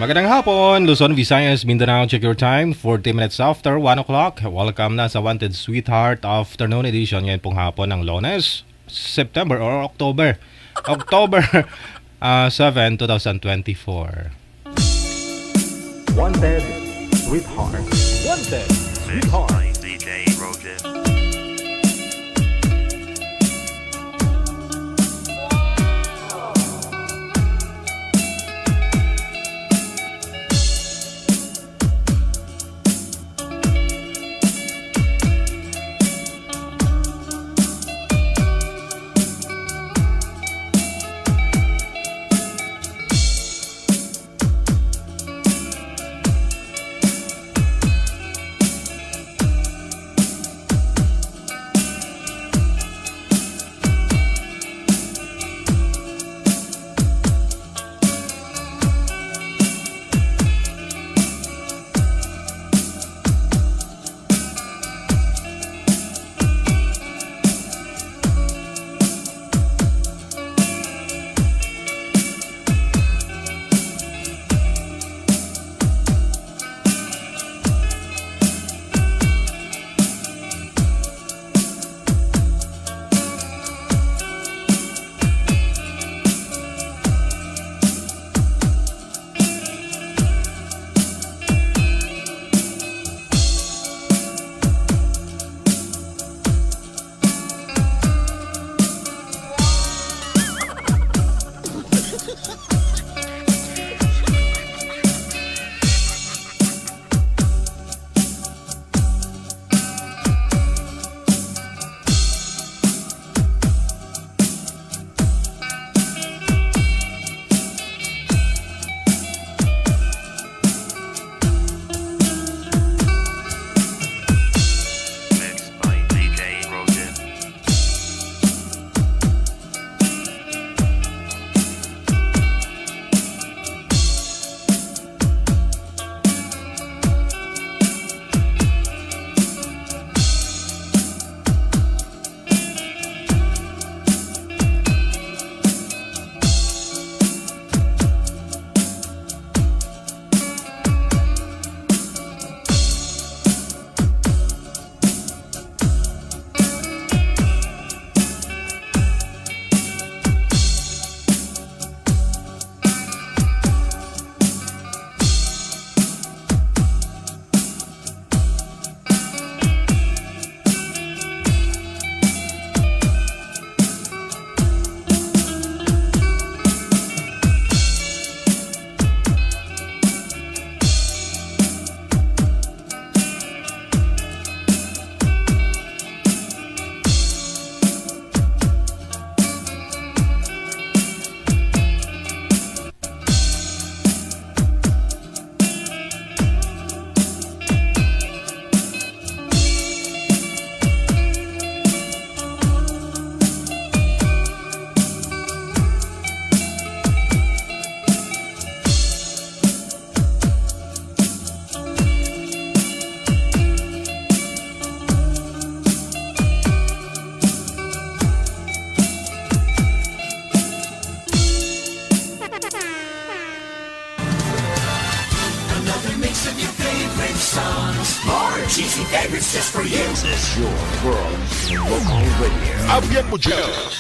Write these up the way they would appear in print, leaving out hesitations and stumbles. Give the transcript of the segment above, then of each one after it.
Magandang hapon, Luzon, Visayas, Mindanao. Check your time, 40 minutes after 1 o'clock. Welcome na sa Wanted Sweetheart Afternoon Edition. Ngayon pong hapon ng Lunes, September or October 7, 2024. Wanted Sweetheart. Wanted Sweetheart. DJ Roger.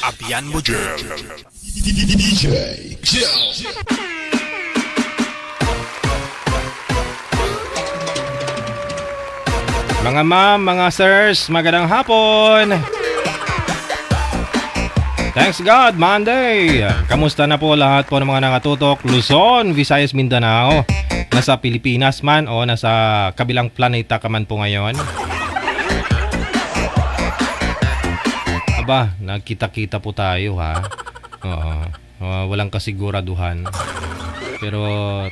Abian Mujel. DJ Jel. Mga ma'am, mga sirs, magandang hapon. Thanks God, Monday. Kamusta na po lahat po ng mga nakatutok? Luzon, Visayas, Mindanao. Nasa Pilipinas man o nasa kabilang planeta ka man po ngayon. Aba, nagkita-kita po tayo ha. Oo. Walang kasiguraduhan. Pero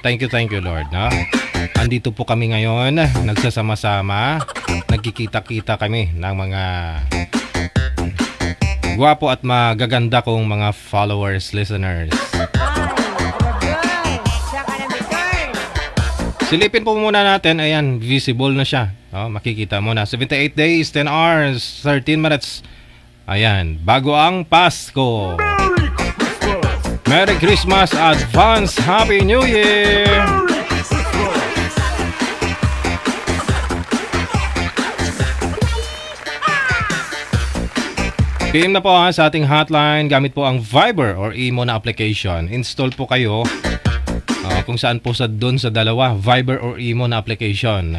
thank you Lord, no? Andito po kami ngayon, nagsasama-sama, nagkikita-kita kami ng mga gwapo at magaganda kong mga followers, listeners. Silipin po muna natin, ayan, visible na siya. Makikita mo na, 78 days, 10 hours, 13 minutes. Ayan, bago ang Pasko. Merry Christmas, Advance Happy New Year! PM na po sa ating hotline gamit po ang Viber or Imo na application. Install po kayo kung saan po doon sa dalawa, Viber or Imo na application.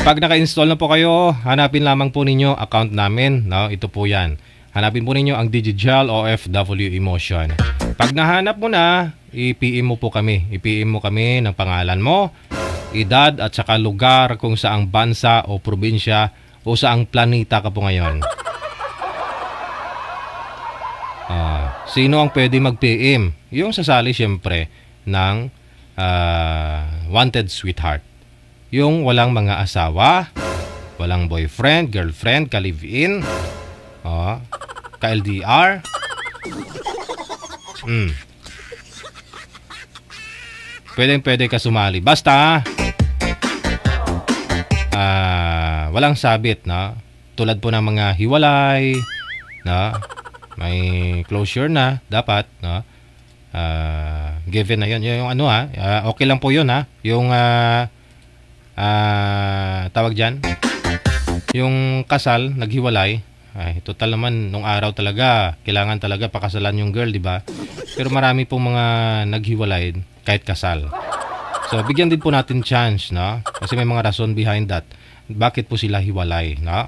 Pag naka-install na po kayo, hanapin lamang po ninyo account namin. No? Ito po yan. Hanapin po ninyo ang Digigel OFW Emotion. Pag nahanap mo na, i-PM mo po kami. I-PM mo kami ng pangalan mo, edad at saka lugar kung saang bansa o probinsya o saang planeta ka po ngayon. Sino ang pwede mag-PM? Yung sasali siyempre ng Wanted Sweetheart. Yung walang mga asawa, walang boyfriend, girlfriend, ka-live-in, ka-LDR. Pwede ka sumali. Basta walang sabit, no? Tulad po ng mga hiwalay, no? May closure na dapat, no? Given na 'yon, yung ano okay lang po 'yon yung tawag diyan. Yung kasal, naghiwalay, total naman nung araw talaga kailangan talaga pakasalan yung girl, di ba? Pero marami pong mga naghiwalay kahit kasal. So bigyan din po natin chance, no? Kasi may mga rason behind that. Bakit po sila hiwalay, no?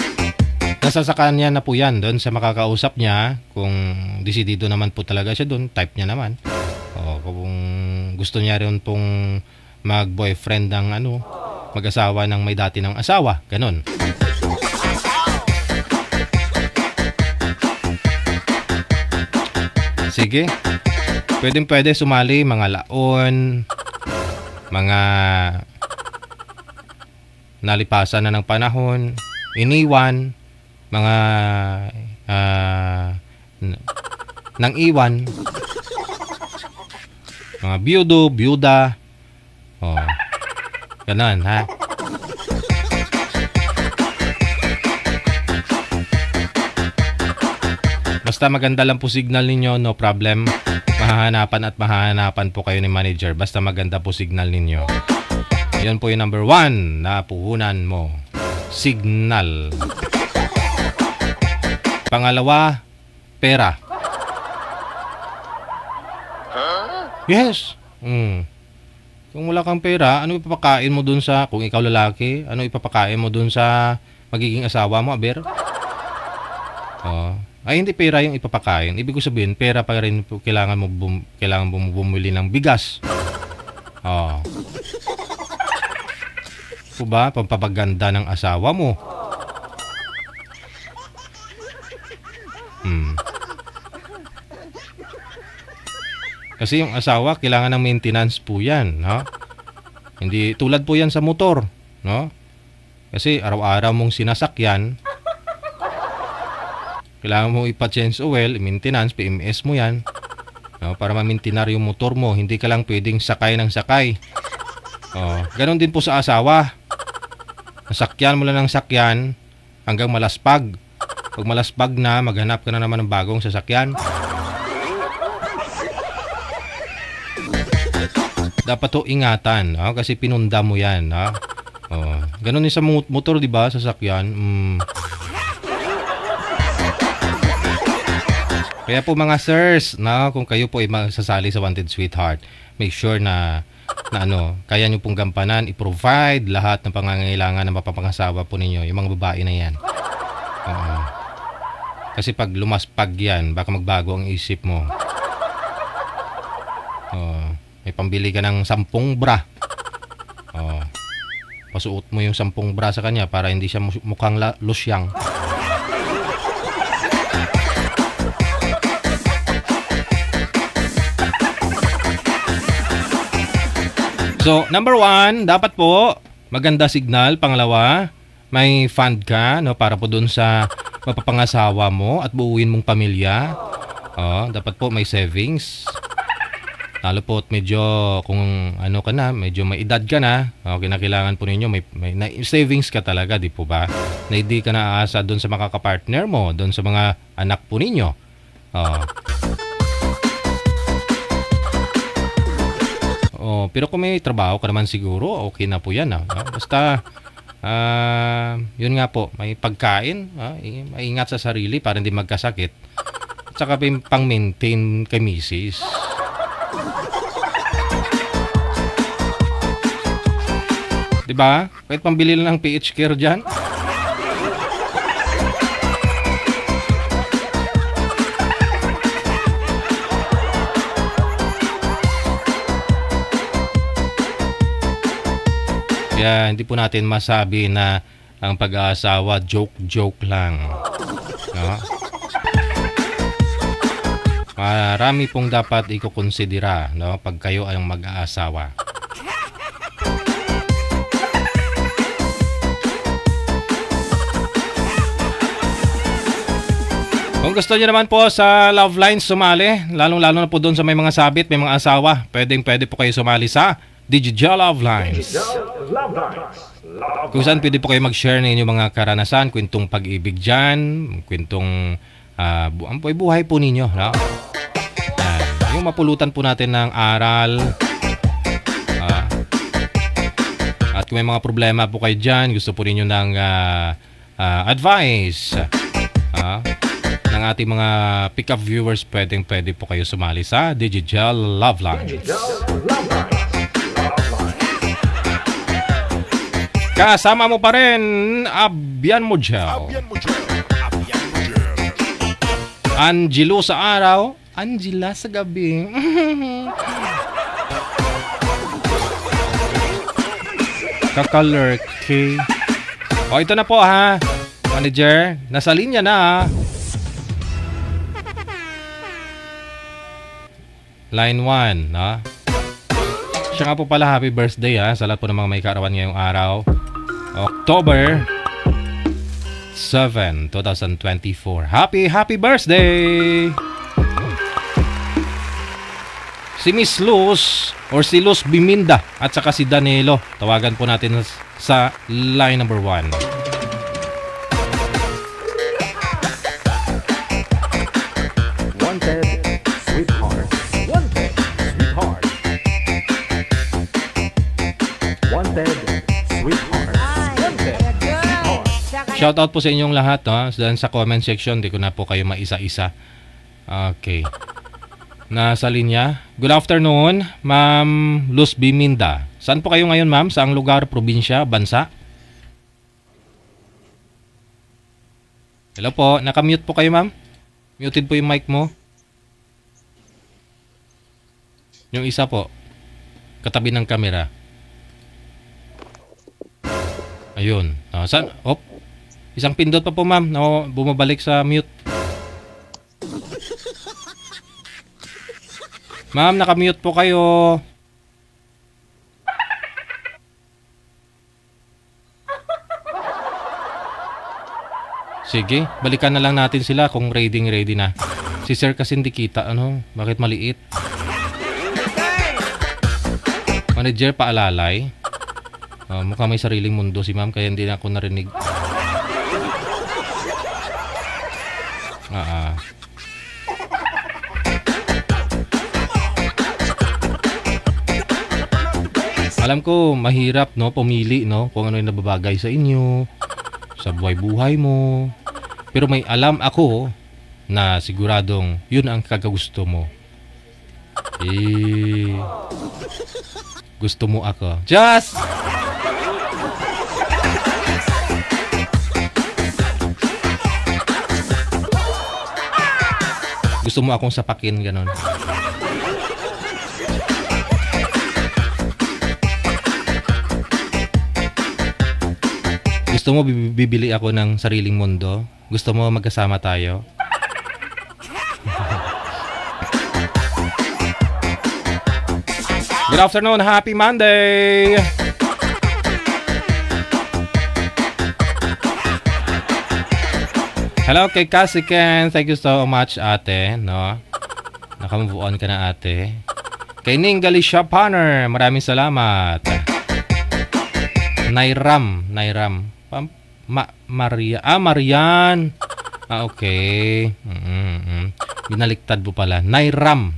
Nasa sa kanya na po yan, doon sa makakausap niya. Kung desidido naman po talaga siya doon, type niya naman. Kung gusto niya rin pong mag-boyfriend ng mag-asawa ng may dati ng asawa, ganun. Sige, pwede sumali, mga laon, mga nalipasan na ng panahon, iniwan, mga nang iwan, mga biyudo, biyuda, ganun, ha? Basta maganda lang po signal ninyo, no problem. Mahahanapan po kayo ni manager. Basta maganda po signal ninyo. Yan po yung number 1 na puhunan mo. Signal. Pangalawa, pera. Yes. Kung wala kang pera, ano ipapakain mo dun sa, kung ikaw lalaki, ano ipapakain mo dun sa magiging asawa mo, aber? Ay, hindi pera yung ipapakain. Ibig ko sabihin, pera pa rin kailangan mo bumili ng bigas. Diba? Pampapaganda ng asawa mo. Kasi yung asawa, kailangan ng maintenance po yan, no? Hindi, tulad po yan sa motor, no? Kasi araw-araw mong sinasakyan, kailangan mo ipa-change oil, maintenance, PMS mo yan, no? Para ma-maintain yung motor mo. Hindi ka lang pwedeng sakay ng sakay. Ganon din po sa asawa. Nasakyan mo lang ng sakyan hanggang malaspag. Pag malaspag na, maghanap ka na naman ng bagong sasakyan. Dapat to ingatan, kasi pinunda mo yan, Ganon din sa motor, di ba, sasakyan. Kaya po mga sirs, kung kayo po ay masasali sa Wanted Sweetheart, make sure na kaya nyo pong gampanan, i-provide lahat ng pangangailangan ng mapapangasawa po ninyo, yung mga babae na yan. Kasi pag lumaspag yan, baka magbago ang isip mo. May pambili ka ng 10 bra. Pasuot mo yung 10 bra sa kanya para hindi siya mukhang losyang. So, number 1, dapat po maganda signal. Pangalawa, may fund ka, para po dun sa mapapangasawa mo at buuin mong pamilya. Dapat po may savings. Lalo po at medyo kung ka na, medyo may edad ka na, kinakailangan po ninyo may savings ka talaga, di po ba? Na hindi ka na aasa doon sa makakapartner mo, doon sa mga anak po ninyo. Pero kung may trabaho ka naman siguro, okay na po yan. Basta, yun nga po, may pagkain, maingat sa sarili para hindi magkasakit. Tsaka pang-maintain kay misis. Diba? Kahit pambili lang ng PH Care dyan. Kaya hindi po natin masabi na ang pag-aasawa joke lang. No? Marami pong dapat ikukonsidera, no, pag kayo ay mag-aasawa. Kung gusto niyo naman po sa Love Lines sumali, lalong-lalo na po doon sa may mga sabit, may mga asawa, pwede po kayo sumali sa Digital Love Lines. Kung saan pwede po kayo mag-share ng inyong mga karanasan, kwentong pag-ibig dyan, kwentong buhay po ninyo. No? Yung mapulutan po natin ng aral. At kung may mga problema po kayo dyan, gusto po ninyo ng advice ng ating mga pick-up viewers, pwede po kayo sumali sa Digital Love Lines. Kasama mo pa rin, Abyan Mujel. Angelo sa araw, Angela sa gabi. Kakalurky. O, ito na po ha, manager. Nasa linya na ha. Line 1, no? Siya nga po pala, happy birthday ha, sa lahat po ng mga may kaarawan ngayong araw. October 7, 2024. Happy birthday! Si Miss Luz or si Luz Biminda at saka si Danilo. Tawagan po natin sa line number 1. Wanted, sweetheart. Wanted, sweetheart. Wanted, sweetheart. Shoutout po sa inyong lahat, no? Sa comment section, di ko na po kayo maisa-isa. Okay. Nasa linya. Good afternoon, Ma'am Luz Biminda. Saan po kayo ngayon, ma'am? Saang lugar, probinsya, bansa? Hello po. Nakamute po kayo, ma'am? Muted po yung mic mo. Yung isa po. Katabi ng camera. Ayun. Saan? Op. Isang pindot pa po, ma'am. No, bumabalik sa mute. Ma'am, nakamute po kayo. Sige, balikan na lang natin sila kung ready na. Si sir kasi hindi kita. Ano? Bakit maliit? Manager, paalalay. Mukhang may sariling mundo si ma'am, kaya hindi na ako narinig. Alam ko, mahirap, no, pumili, no, kung ano yung nababagay sa inyo, sa buhay-buhay mo. Pero may alam ako na siguradong yun ang kakagusto mo. Gusto mo ako. Just! Gusto mo akong sapakin, ganon. Gusto mo bibili ako ng sariling mundo? Gusto mo magkasama tayo? Good afternoon, happy Monday! Hello kay Cassie Ken, thank you so much ate, no? Nakamove on ka na ate. Kay Ning Galicia Panner, maraming salamat. Nairam. Marian. Okay. Binaliktad po pala. Nairam.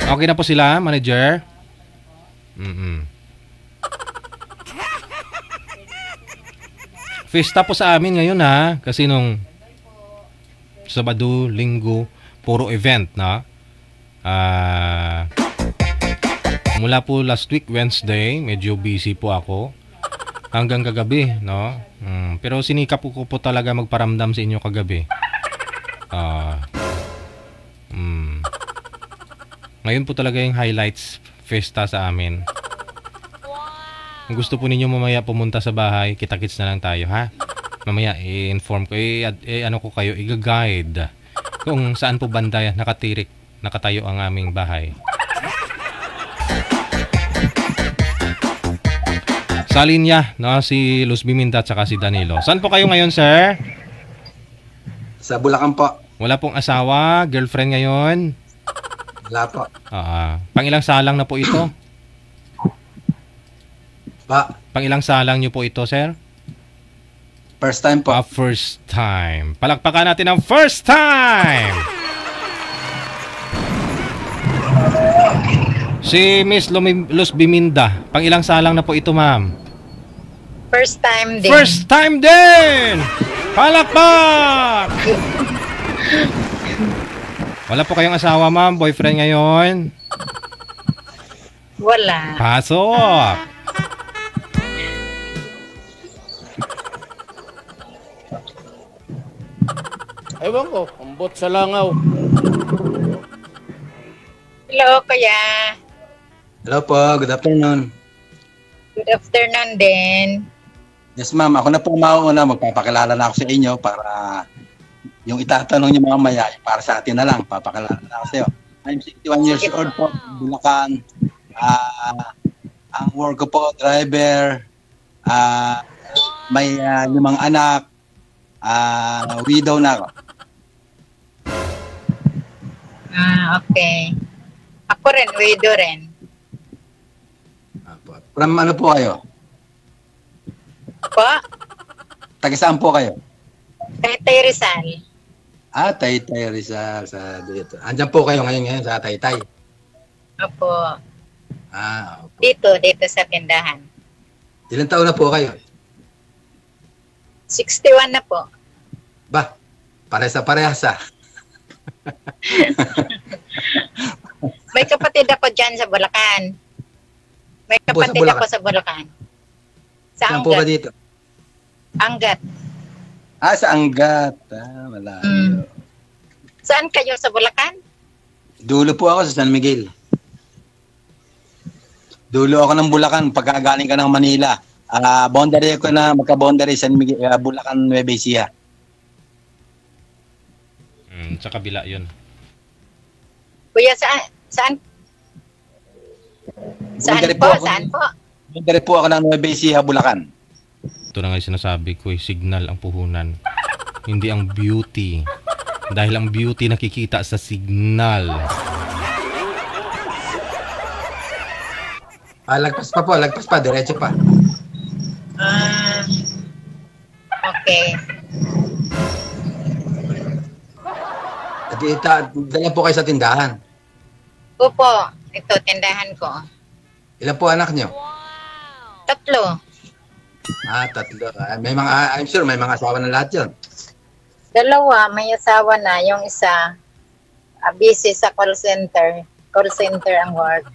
Okay na po sila, manager? Fiesta po sa amin ngayon ha. Kasi nung Sabado, Linggo, puro event na. Mula po last week, Wednesday, medyo busy po ako. Hanggang kagabi, no? Pero sinikap ko po talaga magparamdam sa inyo kagabi. Ngayon po talaga yung highlights Fiesta sa amin. Kung gusto po ninyo mamaya pumunta sa bahay, kita-kits na lang tayo, ha? Mamaya i-inform ko, ano ko kayo, i-guide kung saan po banda nakatayo ang aming bahay. Sa linya, no, si Luz Biminda at saka si Danilo. Saan po kayo ngayon, sir? Sa Bulacan po. Wala pong asawa, girlfriend ngayon? Wala po. Pangilang salang na po ito? Pangilang salang nyo po ito, sir? First time po. First time. Palakpakan natin ang first time! Si Miss Luz Biminda, pangilang salang na po ito, ma'am? First time din. First time din! Palakpak! Wala po kayong asawa, ma'am? Boyfriend ngayon? Wala. Pasok! Ewan ko, ambot sa langaw. Hello, kuya. Hello po, good afternoon. Good afternoon din. Yes ma'am, ako na po mauuna, magpapakilala na ako sa inyo para yung itatanong niyo mamaya, para sa atin na lang, papakilala na ako sa iyo. I'm 61 years old po, Bulacan. Ang work ko po, driver, may 5 anak, widow na ako. Okay. Ako rin, widow rin. From ano po kayo? Po? Taga saan po kayo? Taytay Rizal. Taytay Rizal sa dito. Andiyan po kayo ngayon sa Taytay. Opo. Opo. Dito sa tindahan. Ilang taon na po kayo? 61 na po. Ba, parehas ah. May kapatid ako dyan sa Bulacan. May kapatid ako sa Bulacan. Sa Saan po ba dito? Angat. Sa Angat. Wala. Saan kayo sa Bulacan? Dulo po ako sa San Miguel. Dulo ako ng Bulacan pagkagaling ka ng Manila. Boundary ako na magka-boundary San Miguel, Bulacan, Nueva Ecija. Sa kabila yun. Kuya, saan? Saan po? Saan po? Boundary po ako ng Nueva Ecija, Bulacan. Ito na nga yung sinasabi ko, signal ang puhunan. Hindi ang beauty. Dahil ang beauty nakikita sa signal. Lagpas pa, diretso pa. Okay. Dala po kayo sa tindahan. Opo, ito, tindahan ko. Ilan po anak nyo? 3. 3. I'm sure may mga asawa na lahat yun. 2, may asawa na. Yung isa, busy sa call center. Call center ang work.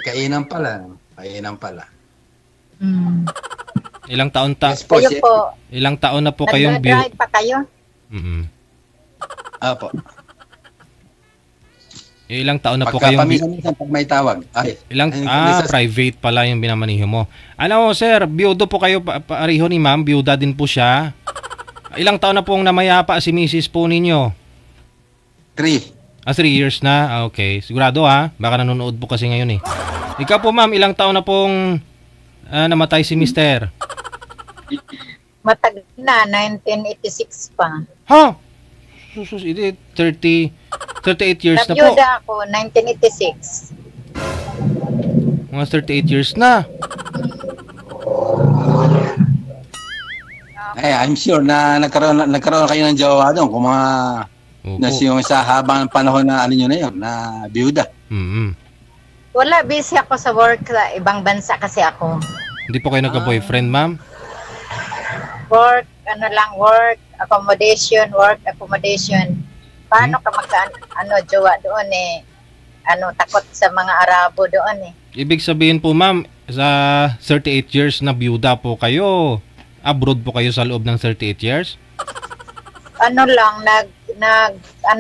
Kainan pala. Ilang taon Yes po, kayo po. Ilang taon na po kayong nag-drive pa kayo? Apo. Ilang taon na po kayong Pagka pag may tawag. Private pala yung binamaniho mo. Ano, sir, biyudo po kayo pareho ni ma'am, biyuda din po siya. Ilang taon na pong namayapa si Mrs. po ninyo? 3. 3 years na? Okay. Sigurado ha? Baka nanonood po kasi ngayon eh. Ikaw po ma'am, ilang taon na pong namatay si Mister? Matagal na, 1986 pa. Ha? Susus, 38 years na po. Nabiyuda ako, 1986. Mga 38 years na. I'm sure na nagkaroon kayo ng jowa doon kung mga yung sa habang panahon na ano nyo na yun, na biyuda. Wala, busy ako sa work sa ibang bansa kasi ako. Hindi po kayo nagka-boyfriend, ma'am? work, accommodation. Paano ka jowa doon eh? Takot sa mga Arabo doon eh. Ibig sabihin po, ma'am, sa 38 years na byuda po kayo, abroad po kayo sa loob ng 38 years?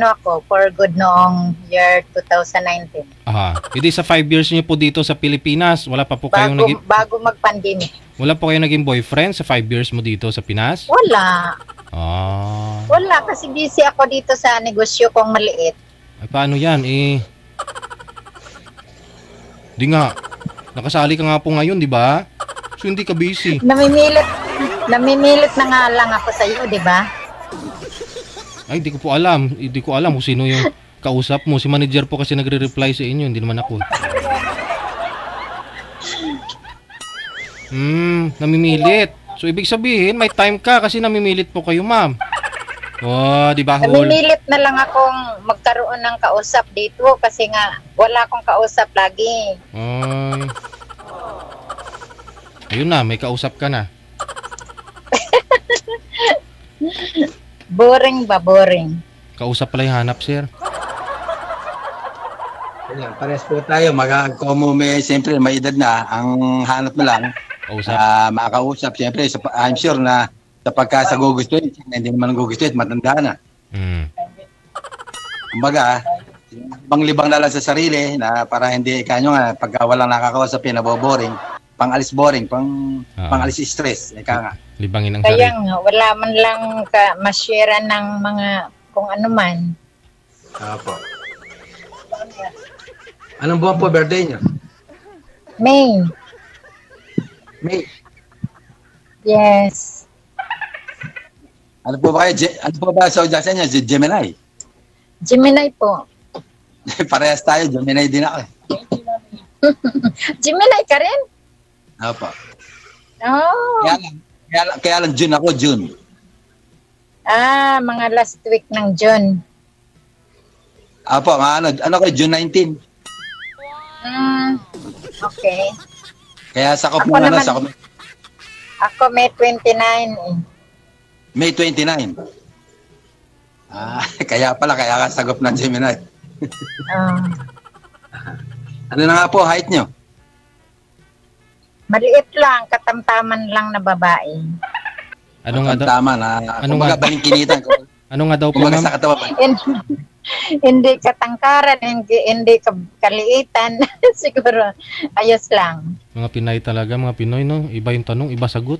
Ako, for good noong year 2019. Aha. Hindi sa 5 years niyo po dito sa Pilipinas, wala pa po kayong Bago mag-pandemic. Wala po kayong naging boyfriend sa 5 years mo dito sa Pinas? Wala. Ah. Wala, kasi busy ako dito sa negosyo kong maliit. Ay, paano yan? Di nga. Nakasali ka nga po ngayon, di ba? So, hindi ka busy. Namimilit na nga lang ako sa iyo, di ba? Ay, di ko po alam. Hindi ko alam kung sino yung kausap mo. Si manager po kasi nagre-reply sa inyo, hindi naman ako. Namimilit. So, ibig sabihin, may time ka kasi namimilit po kayo, ma'am. Oh, di ba? Namimilit na lang akong magkaroon ng kausap dito kasi nga wala akong kausap lagi. Ay. Ayun na, may kausap ka na. Boring ba? Boring. Kausap pala yung hanap, sir. Ayan, pares po tayo. Siyempre, may edad na. Ang hanap mo lang, Kausap. makakausap. Siyempre, I'm sure na sa pagka sa gugustuhin, hindi naman gugustuhin, matanda na. Kumbaga, libang-libang na lang sa sarili na para hindi kanyo nga, pagka walang nakakausapin, naboboring, pang-alis boring, pang-alis stress. Ika nga. Libangin ang Kaya sarili. nga, wala man lang masyera ng mga kung ano man. Apo. Anong buwan po birthday niyo? May. May. Yes. Ano po ba kayo? Ano po ba sa audience niya? Gemini? Gemini po. Parehas tayo. Gemini din ako. Gemini ka rin? Apo. Oh. Kaya lang June ako, June. Mga last week ng June. Apo, ano ko, June 19. Okay. Kaya sakop Ako mo na, naman- sakop. Ako May 29 eh. May 29. Kaya ka sagop ng Gemini. Ano na nga po, height nyo? Maliit lang, katamtaman lang na babae. Ano nga daw? Tama na. Ano Kumbaga, nga? balingkinitan. Ano nga daw po, Kumbaga ma'am? sa katawan. Hindi katangkaran, hindi kaliitan. Siguro, ayos lang. Mga Pinay talaga, mga Pinoy, no? Iba yung tanong, iba sagot.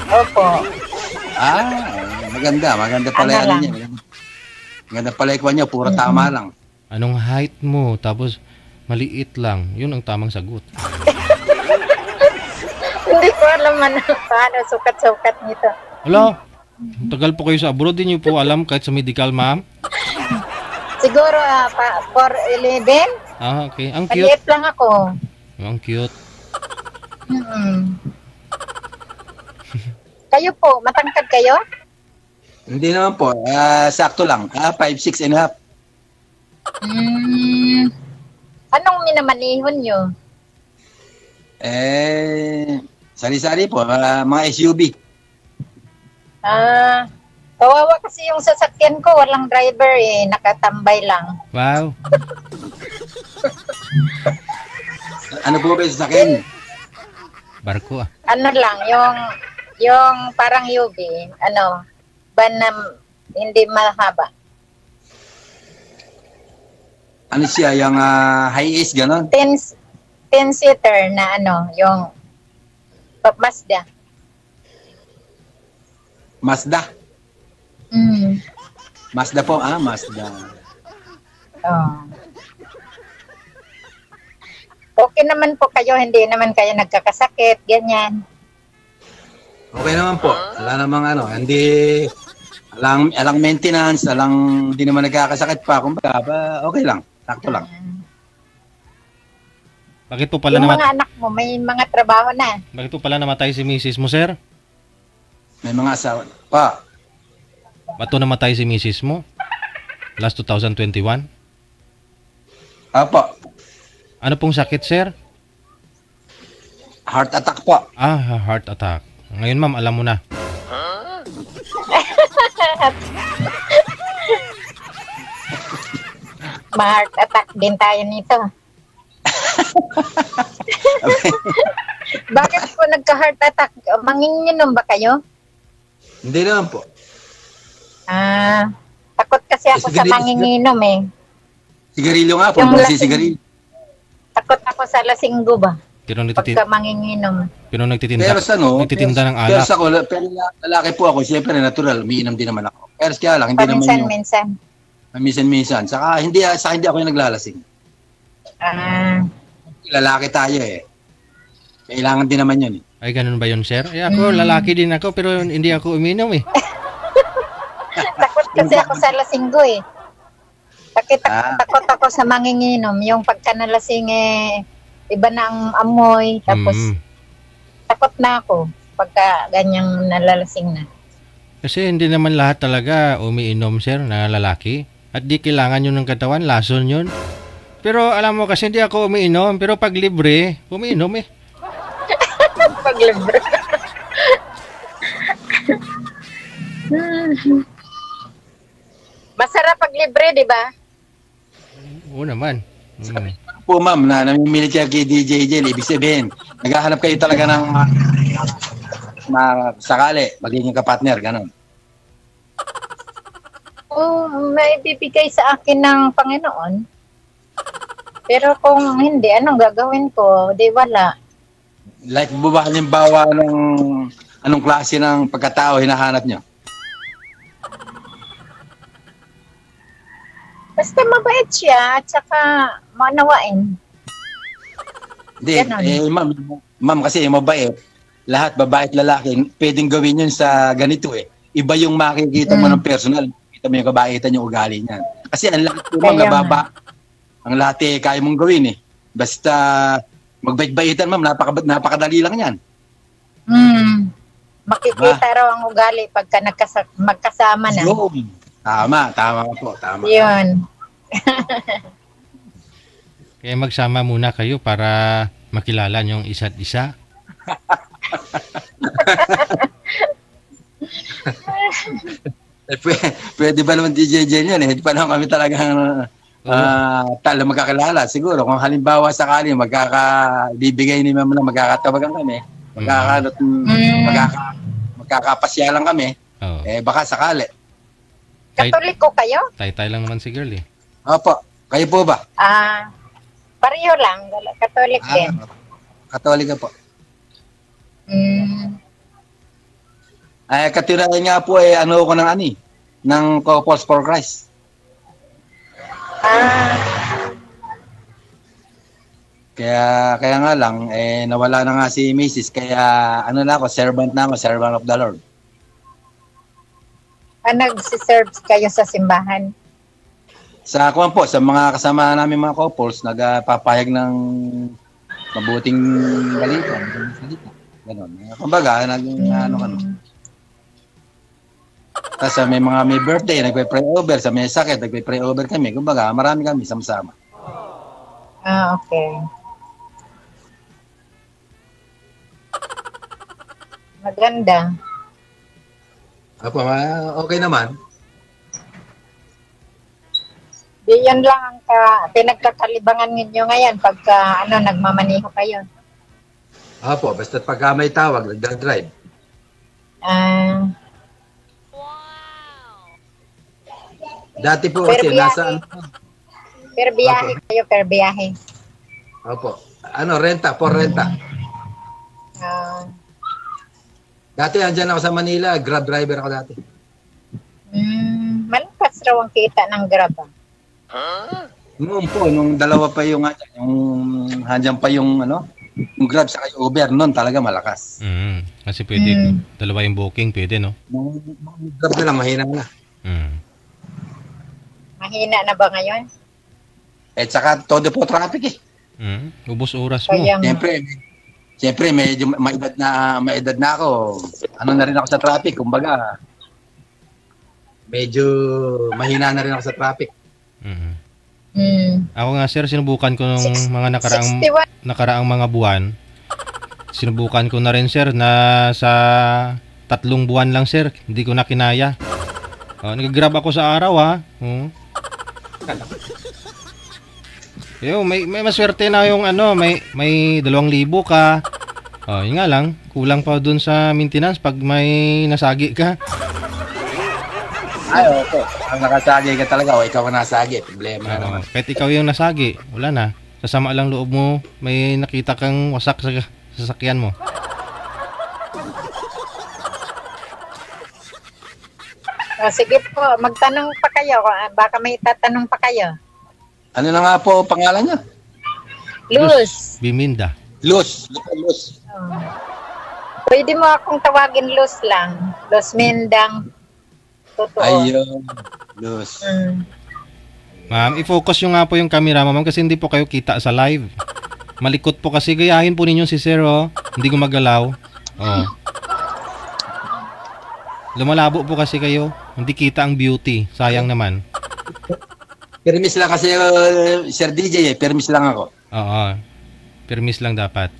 Opo. Maganda. Maganda pala Ano lang? niya. Maganda pala ikwan niyo. Puro tama lang. Anong height mo? Tapos, maliit lang. Yun ang tamang sagot. Hindi ko alam paano sukat-sukat nito. Wala. Tagal po kayo sa abroad, din niyo po alam kahit sa medical, ma'am. Siguro 4'11". Okay. Ang cute. Maliit lang ako. Ang cute. Kayo po, matangkad kayo? Hindi naman po. Sakto lang. 5'6" and a half. Anong minamanihon nyo? Sari-sari po. Mga SUV. Kawawa kasi yung sasakyan ko, walang driver eh, nakatambay lang. Wow. Ano po ba yung sasakyan? Barko ah. Ano lang, yung parang UV, van na hindi mahaba. Ano siya? Yung high-ace, gano'n? 10-seater na yung Mazda. Mazda. Mazda po. Mazda. Okay naman po kayo, hindi naman kayo nagkakasakit, ganyan. Okay naman po. Wala namang hindi, alang maintenance, hindi naman nagkakasakit pa. Kumbaga, okay lang. Sakto lang. Bakit po pala Yung mga anak mo, may mga trabaho na. Bakit po pala namatay si misis mo, sir? May mga asawa. Pa, Ba't to namatay si misis mo? Last 2021? Apo, Ano pong sakit, sir? heart attack po. Heart attack. Ngayon, ma'am, alam mo na. lahat. Ma-heart attack din tayo nito. Bakit po nagka-heart attack? Manginginom ba kayo? Hindi naman po. Takot kasi ako sa manginginom eh. Sigarilyo nga po, Yung kasi lasing. sigarilyo. Takot ako sa lasinggo ba? Pero Pagka manginginom. Pero sa no, nagtitinda ng pero alak. sa ko, pero lalaki po ako, siyempre natural, umiinom din naman ako. Pero kaya lang, hindi naman yung Minsan. Saka hindi ako yung naglalasing. Lalaki tayo eh. Kailangan din naman yun eh. Ay, ganun ba yun, sir? Ay, ako, lalaki din ako, pero hindi ako uminom eh. Takot kasi ako sa lasinggo eh. Takot ako sa manginginom. Yung pagka nalasing eh, iba na ang amoy. Tapos, takot na ako pagka ganyang nalalasing na. Kasi hindi naman lahat talaga umiinom, sir, na lalaki. At di kailangan yun ng katawan, lason yun. Pero alam mo kasi hindi ako umiinom, pero pag libre, umiinom eh. Pag libre. Masarap pag libre, di ba? Oo naman. Po ma'am, na namimilit siya kay DJ Jel, ibig sabihin, naghahanap kayo talaga ng sakali, magiging kapartner, gano'n. May bibigay sa akin ng Panginoon. Pero kung hindi, anong gagawin ko? Di wala. Like, ba halimbawa ng anong klase ng pagkatao hinahanap nyo? Basta mabait siya at saka manawain. Hindi, ma'am kasi mabait. Lahat, babae at lalaki, pwedeng gawin yun sa ganito eh. Iba yung makikita mo ng personal. Makikita mo yung kabaitan yung ugali niyan. Kasi ang lahat po, ma'am, nababa. Ang lahat eh, kaya mong gawin eh. Basta magbait-baitan, ma'am, napakadali lang yan. Makikita raw ang ugali pagka magkasama na. Yun. Tama po. Yun. Kaya magsama muna kayo para makilala nyo yung isa't isa. Pwede ba naman DJ Jen yan eh? Hindi pa naman kami talagang magkakilala. Siguro kung halimbawa sakali bibigay ni ma'am na magkakatawagan kami, magkakapasyalan kami, baka sakali. Katoliko kayo? Tay-tay lang naman si girl eh. Opo. Kayo po ba? Pareho lang. Katolik din. Katolika po. Katunayan nga po ano ko ng Couples for Christ. Kaya nga lang nawala na nga si Mrs. Kaya servant of the Lord. Nagsiserve kayo sa simbahan? Sa mga kasama namin mga couples, nagpapahayag ng mabuting balita. Ganon. Kumbaga, Tapos may birthday, nagpe-pray over. Sa may sakit, nagpe-pray over kami. Kumbaga, marami kami sama-sama. Okay. Maganda. Okay naman. Di yan lang ang pinagkakalibangan ninyo ngayon pagka nagmamaniho kayo. Opo, basta pagka may tawag, nagdadrive. Dati po kasi nasa... Per biyahe kayo, per biyahe. Opo. Renta. Dati andyan ako sa Manila, Grab driver ako dati. Malakas raw ang kita ng Grab. Noon po, nung dalawa pa yung handyan pa yung yung Grab sa Uber, noon talaga malakas. Kasi pwede, dalawa yung booking, pwede, no? Nung Grab na lang, mahina na. Mahina na ba ngayon? Tsaka todo po traffic eh. Ubos oras mo. Siyempre, medyo maedad na ako. Na rin ako sa traffic. Kumbaga, medyo mahina na rin ako sa traffic. Ako nga, sir, sinubukan ko nung mga nakaraang mga buwan. Sinubukan ko na rin, sir, na sa 3 buwan lang, sir. Hindi ko na kinaya. Nag-grab ako sa araw, ha. May maswerte na yung may 2,000 ka. Yun nga lang, kulang pa dun sa maintenance pag may nasagi ka. Ay, okay. Ang nakasagi ka talaga, o ikaw ang nasagi. Problema na naman. Kahit ikaw yung nasagi, wala na. Sasama lang loob mo, may nakita kang wasak sa sasakyan mo. Sige po, magtanong pa kayo. Baka may tatanong pa kayo. Ano na nga po pangalan niya? Luz. Biminda. Luz. Pwede mo akong tawagin Luz lang. Luz Mendang. Totoo. Ayun. Luz. Ma'am, i-focus nyo nga po yung camera, ma'am, kasi hindi po kayo kita sa live. Malikot po kasi. Gayahin po ninyo si Sir, Hindi gumagalaw. Lumalabo po kasi kayo. Hindi kita ang beauty. Sayang naman. Permis lang kasi, Sir DJ, permis lang ako. Oo. Permis lang dapat.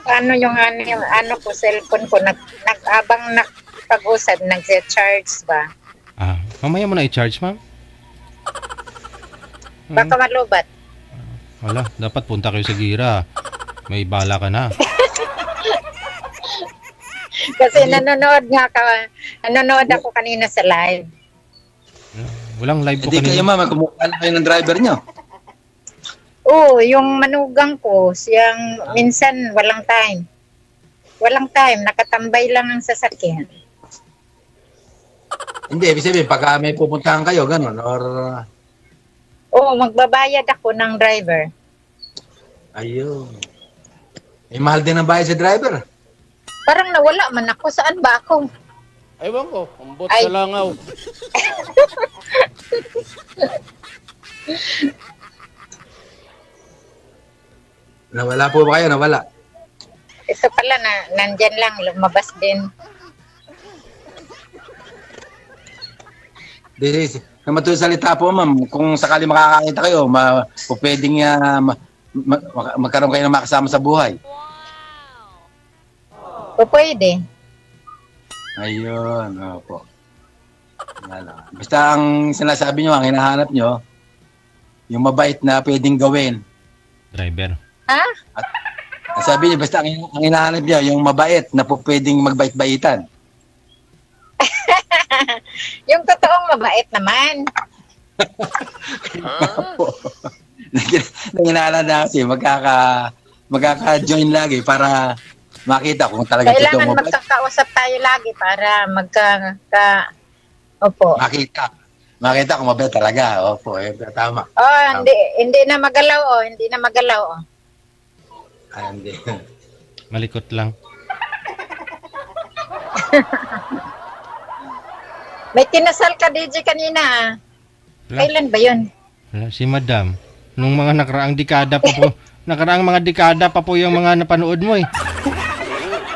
Ano yung ano ko, cellphone ko, habang nakapag-usap, nag-charge ba? Mamaya mo na i-charge, ma'am. Baka malubat. Wala, dapat punta kayo sa Gira. May bala ka na. Kasi nanonood ako kanina sa live. Walang live po Hindi kayo, kanina. ma'am, kumukha na kayo ng driver nyo. Oo, yung manugang ko, siyang minsan walang time. Walang time, nakatambay lang ang sasakyan. Hindi, ibig sabihin, pagka may pupuntahan kayo, gano'n, or... Oo, magbabayad ako ng driver. Ayun. Mahal din ang bayad sa driver. Parang nawala man ako. Saan ba ako? Ewan ko, ambot sa langaw. Nawala po ba kayo? Nawala. Ito pala, nandyan lang, lumabas din. Naman ito salita po, ma'am, kung sakali makakakita kayo, pwedeng magkaroon kayo ng makasama sa buhay. O pwede. Ayun, opo. Basta ang sinasabi nyo, ang hinahanap nyo, yung mabait na pwedeng gawin. Driver. Ha? Ang sabi niyo, basta ang hinahanap nyo, yung mabait na pwedeng magbait-baitan. Yung totoong mabait naman. Nanginala na kasi magkaka-join lagi para makita kung talaga Kailangan totoo magkakausap tayo lagi para Opo. Makita kung mabait talaga. Opo, tama. Hindi na magalaw, hindi na magalaw. Hindi. Malikot lang. May kinasal ka, DJ, kanina. Kailan ba yun? Si Madam. Nung mga nakaraang dekada pa po. Nakaraang mga dekada pa po yung mga napanood mo eh.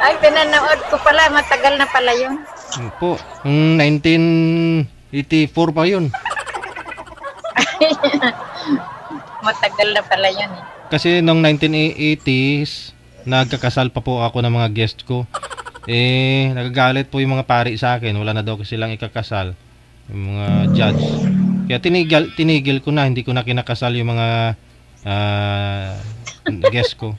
Ay, pinanood ko pala. Matagal na pala yun. Po, 1984 pa yun. Matagal na pala yun eh. Kasi nung 1980s, nagkakasal pa po ako ng mga guest ko. Nagagalit po yung mga pari sa akin. Wala na daw kasi silang ikakasal. Yung mga judge. Kaya tinigil ko na. Hindi ko na kinakasal yung mga guest ko.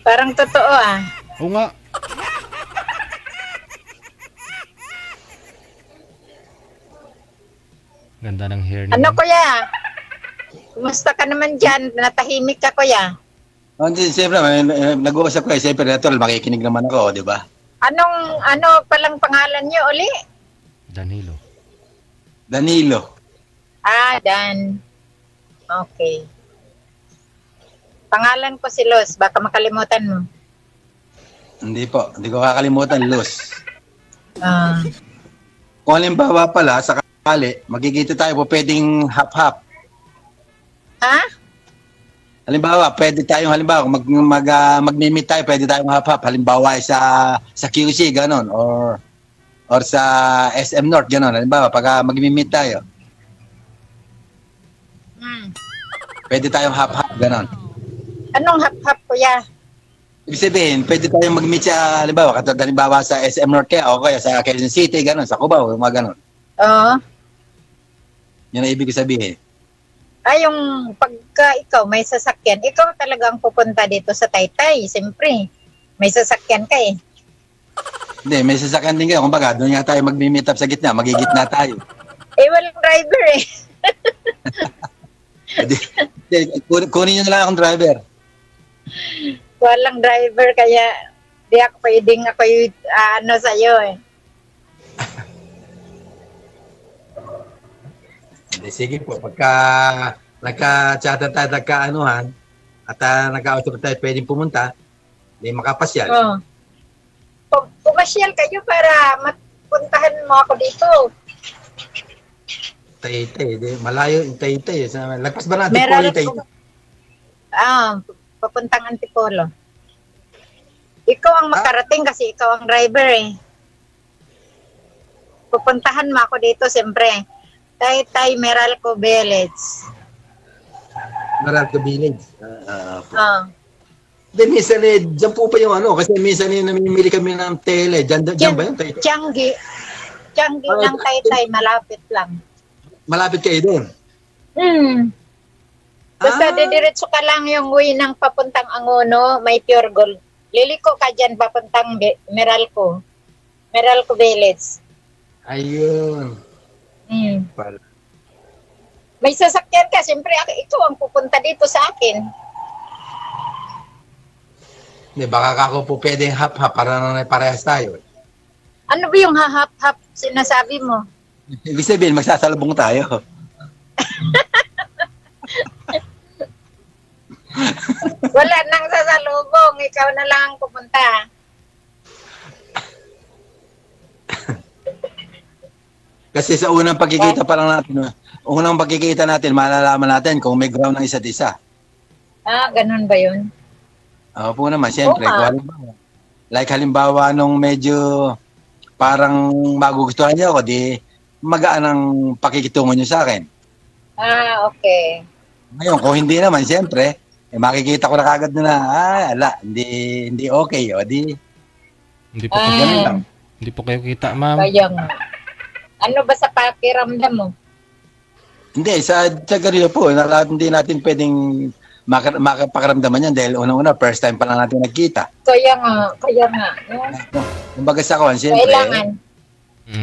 Parang totoo ah. Oo nga. Ganda ng hair niya. Ano kuya? Kumusta ka naman dyan? Natahimik ka kuya? Hindi, siyempre, nag-uusap kayo. Siyempre, natural, makikinig naman ako, di ba? Ano palang pangalan niyo uli? Danilo. Danilo. Dan. Okay. Pangalan ko si Luz. Baka makalimutan mo. Hindi po. Hindi ko kakalimutan, Luz. Ah. Kung halimbawa pala, sakali, magkikita tayo po, pwedeng half-half. Ha? Halimbawa, pwede tayong, mag-meet tayo, pwede tayong half-half. Halimbawa, sa QC, ganon. Or sa SM North, ganon. Halimbawa, pag mag-meet tayo, Hmm. pwede tayong half-half, ganon. Anong hap-hap kuya? Ibig sabihin, pwede tayong mag-meet sa, halimbawa sa SM North kaya, o kaya sa Quezon City, gano'n, sa Cubao, mga gano'n. Oo. Yan ang ibig sabihin. Ay, yung pagka ikaw may sasakyan, ikaw talagang pupunta dito sa Taytay. Siyempre, may sasakyan ka eh. Hindi, may sasakyan din kayo. Kumbaga, doon nga tayo mag-meet up sa gitna, magigitna tayo. Eh, walang driver eh. Kunin nyo na lang akong driver. Walang driver, kaya di ako pwedeng ako yung sa'yo eh. Sige po, pagka nagka-chatan tayo, nagka-anuhan, at nagka-auto tayo pwedeng pumunta, hindi makapasyal. Oh. Pumasyal kayo para mapuntahan mo ako dito. Taytay, malayo yung Taytay. Lagpas ba natin Meron po yung Taytay? Papuntang Antipolo. Ikaw ang makarating kasi ikaw ang driver eh. Pupuntahan mo ako dito siyempre. Taytay Meralco Village. Meralco Village. Ah. Minsan dyan po pa yung kasi minsan namimili kami ng tele. Dyan ba yung Taytay? Tianggi ng Taytay, malapit lang. Malapit kayo doon? Basta didiretso ka lang yung way ng papuntang Angono, may pure gold. Liliko ka dyan papuntang Meralco Village. Ayun. May sasakyan ka, siyempre ikaw ang pupunta dito sa akin. Hindi, baka ako po pwedeng hap-hap para na parehas tayo. Ano ba yung hahap-hap sinasabi mo? Ibig sabihin, magsasalubong tayo. Wala nang sasalubong, ikaw na lang ang pupunta. Kasi sa unang pagkikita pa lang natin, malalaman natin kung may ground ng isa't isa. Ganun ba yun? Po naman, siyempre. Halimbawa, nung medyo parang magugustuhan niyo ako, di magaan ang pakikitungo niyo sa akin. Okay. Ngayon, kung hindi naman, siyempre, makikita ko na kagad na, hindi okay. Hindi po kayo kita, ma'am. Kaya nga. Ano ba sa pakiramdam mo? Hindi, sa ganito po, hindi natin pwedeng makapakiramdaman yan dahil unang-una, first time pa lang natin nagkita. Kaya nga. Kumbaga sa kawan, siyempre. Kailangan.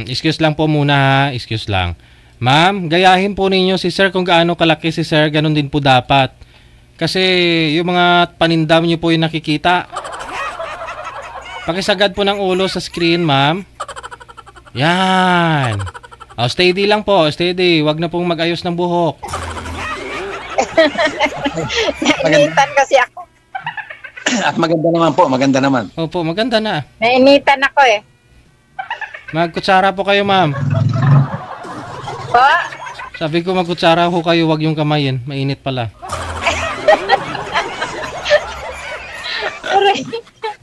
Excuse lang po muna ha, excuse lang. Ma'am, gayahin po ninyo si sir kung gaano kalaki si sir, ganun din po dapat. Kasi yung mga panindam nyo po yung nakikita. Pakisagad po ng ulo sa screen, ma'am. Yan. Steady lang po, steady. Wag na pong mag-ayos ng buhok. Nainitan kasi ako. At maganda naman po, maganda naman. Opo, maganda na. Nainitan ako eh. Magkutsara po kayo, ma'am. Po? Sabi ko magkutsara ho kayo, wag yung kamayin. Mainit pala.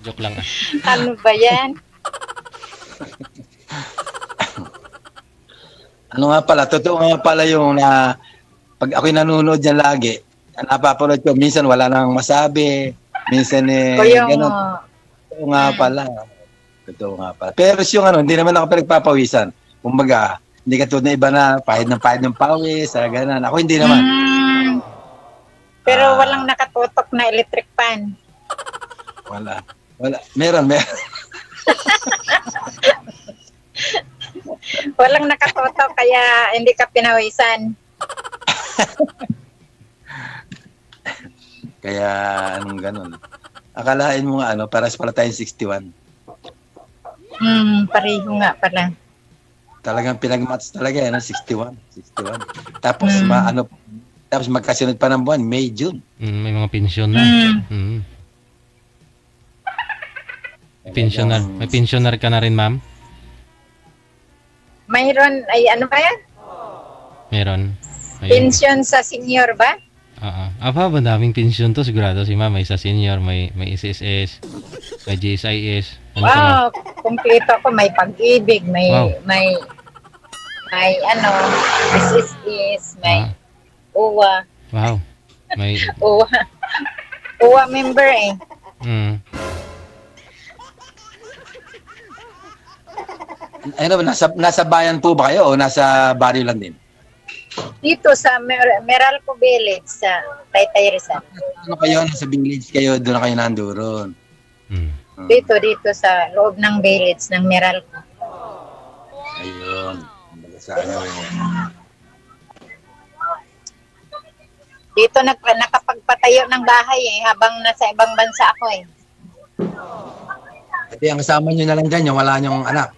Joke lang Ano ba yan? Ano nga pala, totoo nga pala yung pag ako'y nanonood yan lagi, napapanood ko, minsan wala nang masabi, minsan gano'n. Totoo nga pala. Pero yung hindi naman ako pinagpapawisan. Kumbaga, hindi ka tulad na iba na pahid ng pawis, gano'n. Ako hindi naman. Pero walang nakatutok na electric fan. Wala. Meron. Walang nakatutok kaya hindi ka pinawisan. Kaya anong ganun. Akalain mo nga paras pala tayong 61. Pareho nga pala. Talagang pinag-match talaga 61. Tapos tapos magkasunod pa ng buwan, May, June. May mga pensyon na. May pensioner ka na rin, ma'am? Mayroon, ano ba yan? Meron. Pension sa senior ba? Madaming pensyon to sigurado si ma'am. May sa senior, may SSS, may GSIS. Kompleto ako. May pag-ibig, may SSS, may UWA. Wow. May UWA member eh. Ano, nasa bayan po ba kayo o nasa barrio lang din? Dito sa Meralco Village sa Taytay Rizal. Ano kayo, nasa village kayo, doon na kayo nandoon. Mm. Dito sa loob ng village ng Meralco. Ayun. Sa ano yun. Dito nakapagpatayo ng bahay habang nasa ibang bansa ako eh. Ito ang kasama nyo na lang dyan, yung wala nyong anak.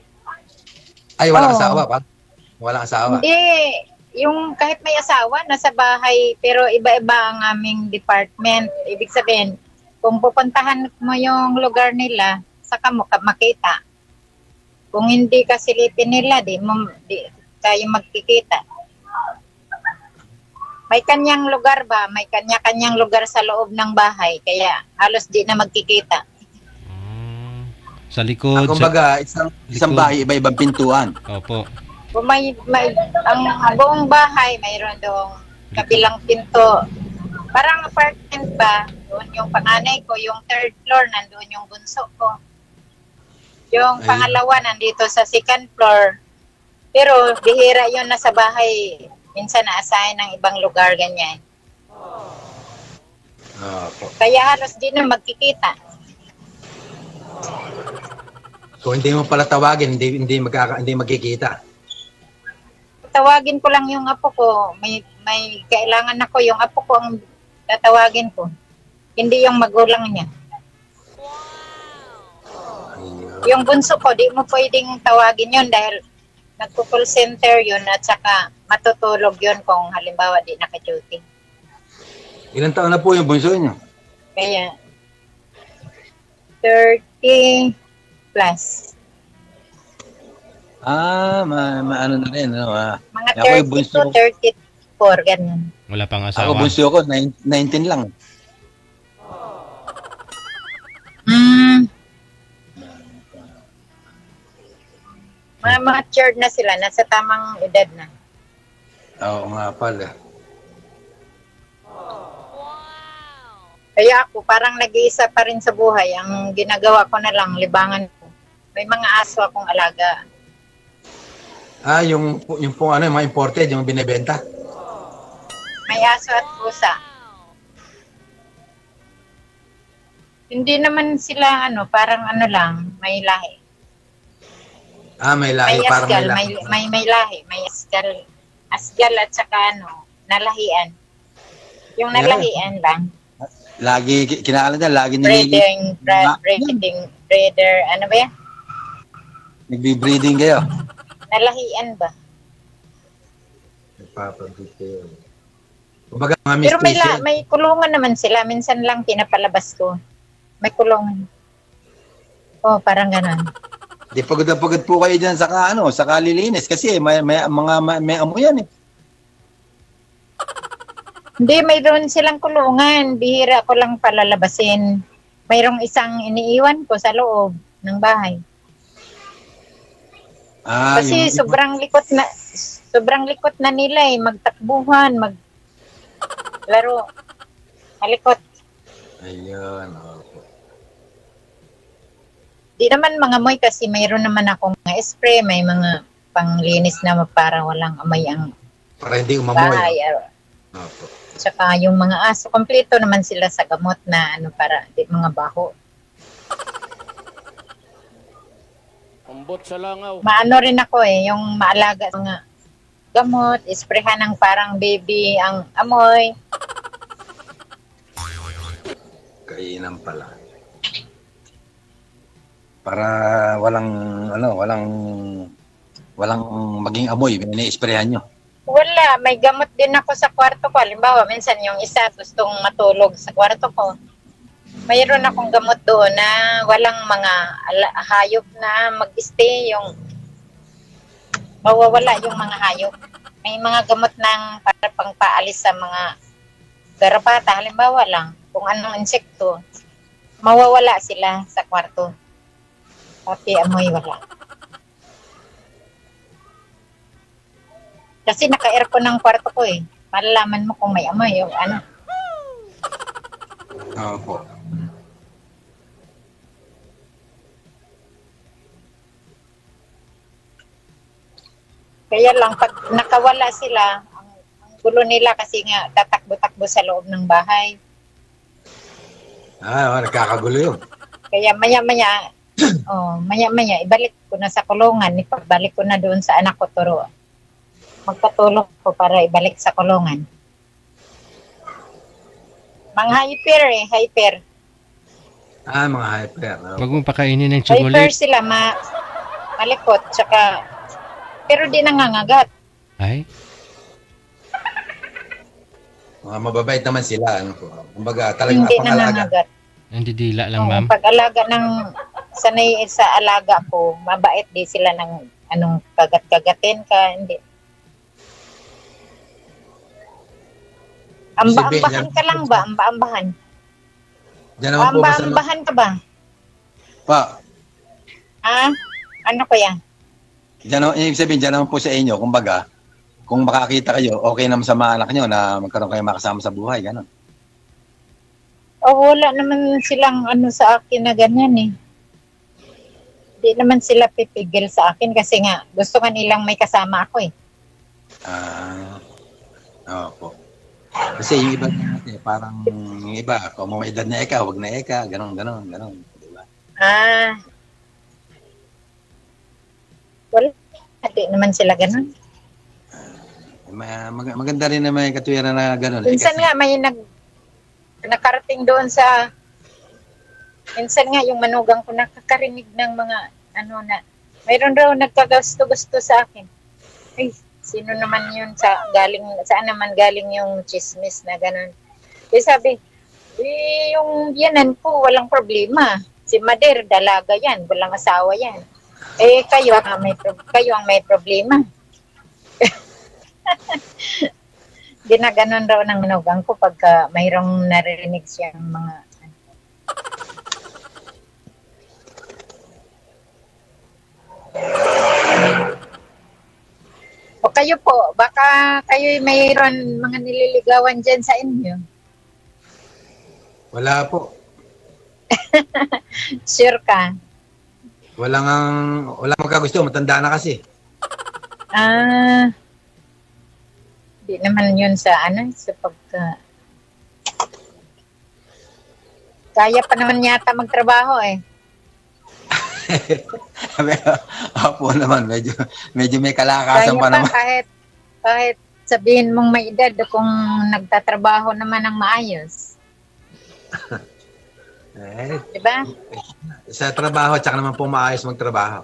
Ay, walang asawa pa? Walang asawa. Hindi. Yung kahit may asawa, nasa bahay, pero iba-iba ang aming department. Ibig sabihin, kung pupuntahan mo yung lugar nila, saka mo makita. Kung hindi ka silipin nila, di kayo magkikita. May kanyang lugar ba? May kanya-kanyang lugar sa loob ng bahay, kaya halos di na magkikita. Sa likod. Kumbaga, isang bahay, iba-ibang pintuan. Opo. Kung ang buong bahay, mayroon doong kabilang pinto. Parang apartment ba? Doon yung panganay ko, yung third floor, nandoon yung bunso ko. Yung pangalawa, nandito sa second floor. Pero bihira yun na sa bahay. Minsan na-assign ng ibang lugar, ganyan. Kaya halos di na magkikita. Kung hindi mo pala tawagin, hindi magkikita. Tawagin ko lang yung apo ko. May kailangan ako, yung apo ko ang tatawagin ko. Hindi yung magulang niya. Yung bunso ko, di mo pwedeng tawagin yun dahil nagpo-call center yun at saka matutulog yun kung halimbawa di naka-duty. Ilang taon na po yung bunso niyo? Kaya 30 plus. Ano na rin. Ano, Mga ako 30 to 34, ganyan. Wala pang Ako asawa. bunso ko, 19 lang. Mga matured na sila, nasa tamang edad na. Oo nga pala. Kaya ako, parang nag-iisa pa rin sa buhay. Ang ginagawa ko na lang, libangan ko. May mga aso akong alaga. Yung pong ano, mga imported, yung binebenta. May aso at pusa. Hindi naman sila, parang lang, may lahi. May lahi, May parang asgal, may lahi. may lahi. May asgal at saka nalahian. Yung nalahian lang. Lagi, kinakala niya, lagi nililip. Breeder, ano ba yan? Nagbi-breeding kayo. Nalahian ba? Nagpapabreed kayo. Kumbaga, mga Pero special. may kulungan naman sila. Minsan lang pinapalabas ko. May kulungan. Parang ganun. Di pagod na pagod po kayo dyan sa kalilinis kasi may amoy yan eh. Hindi, mayroon silang kulungan. Bihira ko lang palalabasin. Mayroong isang iniiwan ko sa loob ng bahay. Kasi sobrang likot na nila eh. Magtakbuhan, maglaro. Malikot. Ayun. Di naman mga amoy kasi mayroon naman akong mga spray, may mga panglinis na para walang amoy ang Para hindi umamoy. bahay. Tsaka yung mga aso, kompleto naman sila sa gamot na para di mga baho. Ambot sa langaw. Maano rin ako yung maalaga sa mga gamot, isprehan ng parang baby ang amoy. Kainan pala. Para walang maging amoy, ini-sprayhan nyo. Wala, may gamot din ako sa kwarto ko. Halimbawa, minsan yung isa gustong matulog sa kwarto ko. Mayroon akong gamot doon na walang mga hayop na mag-stay, yung mawawala yung mga hayop. May mga gamot ng para pang paalis sa mga garapata. Halimbawa lang, kung anong insekto, mawawala sila sa kwarto. Pati amoy wala. Kasi naka-aircon ng kwarto ko eh. Malalaman mo kung may amoy yung Opo. Kaya lang, pag nakawala sila, ang gulo nila kasi nga tatakbo-takbo sa loob ng bahay. Nagkakagulo yun. Kaya maya-maya, ibalik ko na sa kulungan. Ipabalik ko na doon sa anak ko, turo. Magpatulong ko para ibalik sa kulungan. Mga hyper. Mga hyper. Wag mong pakainin ng Hyper chocolate. sila, malikot, tsaka, pero di nangangagat. Ay, Mga mababait naman sila. Ano po. Kumbaga, talagang Hindi napangalaga. nangangagat. nandidila lang, ma'am. Pag-alaga ng sanay sa alaga po, mabait di sila ng anong kagat-kagatin ka, hindi. Amba-ambahan ka lang ba? Amba-ambahan. Diyan naman po ba sa... Amba-ambahan ka ba? Pa, Ano ko yan? ibig sabihin, diyan naman po sa inyo. Kumbaga, kung makakita kayo, okay naman sa mga anak nyo na magkaroon kayo makasama sa buhay. Ganon. Wala naman silang sa akin na ganyan eh. Hindi naman sila pipigil sa akin kasi nga gusto nga nilang may kasama ako eh. Opo. Kasi yung iba natin, parang yung iba, kung may edad na eka, wag na eka, ganon. Diba? Wala. Hindi naman sila ganun. Maganda rin na may katuwiran na ganon. Minsan nga may nakarating doon sa minsan nga yung manugang ko nakakarinig ng mga mayroon raw nagkagasto-gusto sa akin. Ay, sino naman yun saan naman galing yung chismis na ganun. Kaya sabi, yung yanan po walang problema. Si Mader, dalaga yan, walang asawa yan. Kayo ang may problema. Ginaganon raw ng manugang ko pagka mayroong naririnig siyang mga O kayo po, baka kayo mayroon mga nililigawan dyan sa inyo. Wala po. Sure ka? Wala magkagusto, matanda na kasi. Di naman yun sa pagka... Kaya pa naman yata magtrabaho eh. Opo naman, medyo may kalakasan Kaya pa naman. Kahit sabihin mong may edad kung nagtatrabaho naman ng maayos. Diba? Sa trabaho, tsaka naman po maayos magtrabaho.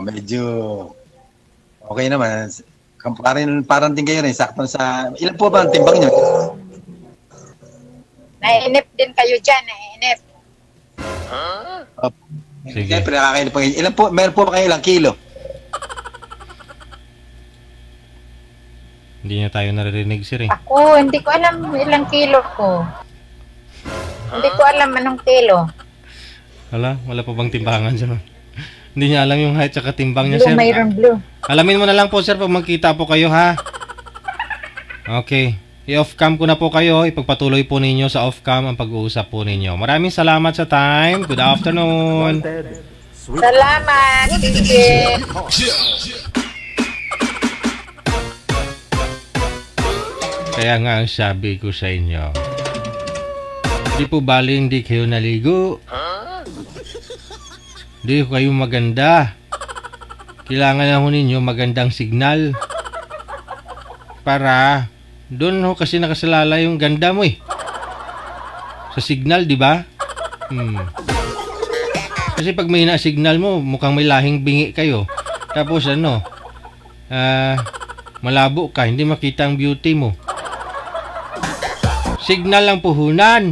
Medyo okay naman. Parang din kayo rin, sakto sa... Ilan po ba ang timbang nyo? Naiinip din kayo dyan, naiinip. Sige. Siyempre, nakakainip po. Meron po ba kayo ilang kilo? Hindi niya tayo naririnig, sir eh. Ako, hindi ko alam ilang kilo ko. Hindi ko alam anong kilo. Wala pa bang timbangan siya? Hindi niya alam yung height at timbang niya, Blue, sir. mayroon blue. Alamin mo na lang po, sir, pag magkita po kayo, ha? Okay. I-off-cam ko na po kayo. Ipagpatuloy po ninyo sa off-cam ang pag-uusap po ninyo. Maraming salamat sa time. Good afternoon. Wanted, sweet Salamat, Tigil. Kaya nga ang sabi ko sa inyo, di po bali hindi kayo naligo. Di kayo maganda. Kailangan na ho ninyo magandang signal. Para doon ho kasi nakasalala yung ganda mo eh. Sa signal, di ba? Kasi pag may na-signal mo, mukhang may lahing bingi kayo. Tapos malabo ka, hindi makita ang beauty mo. Signal lang puhunan.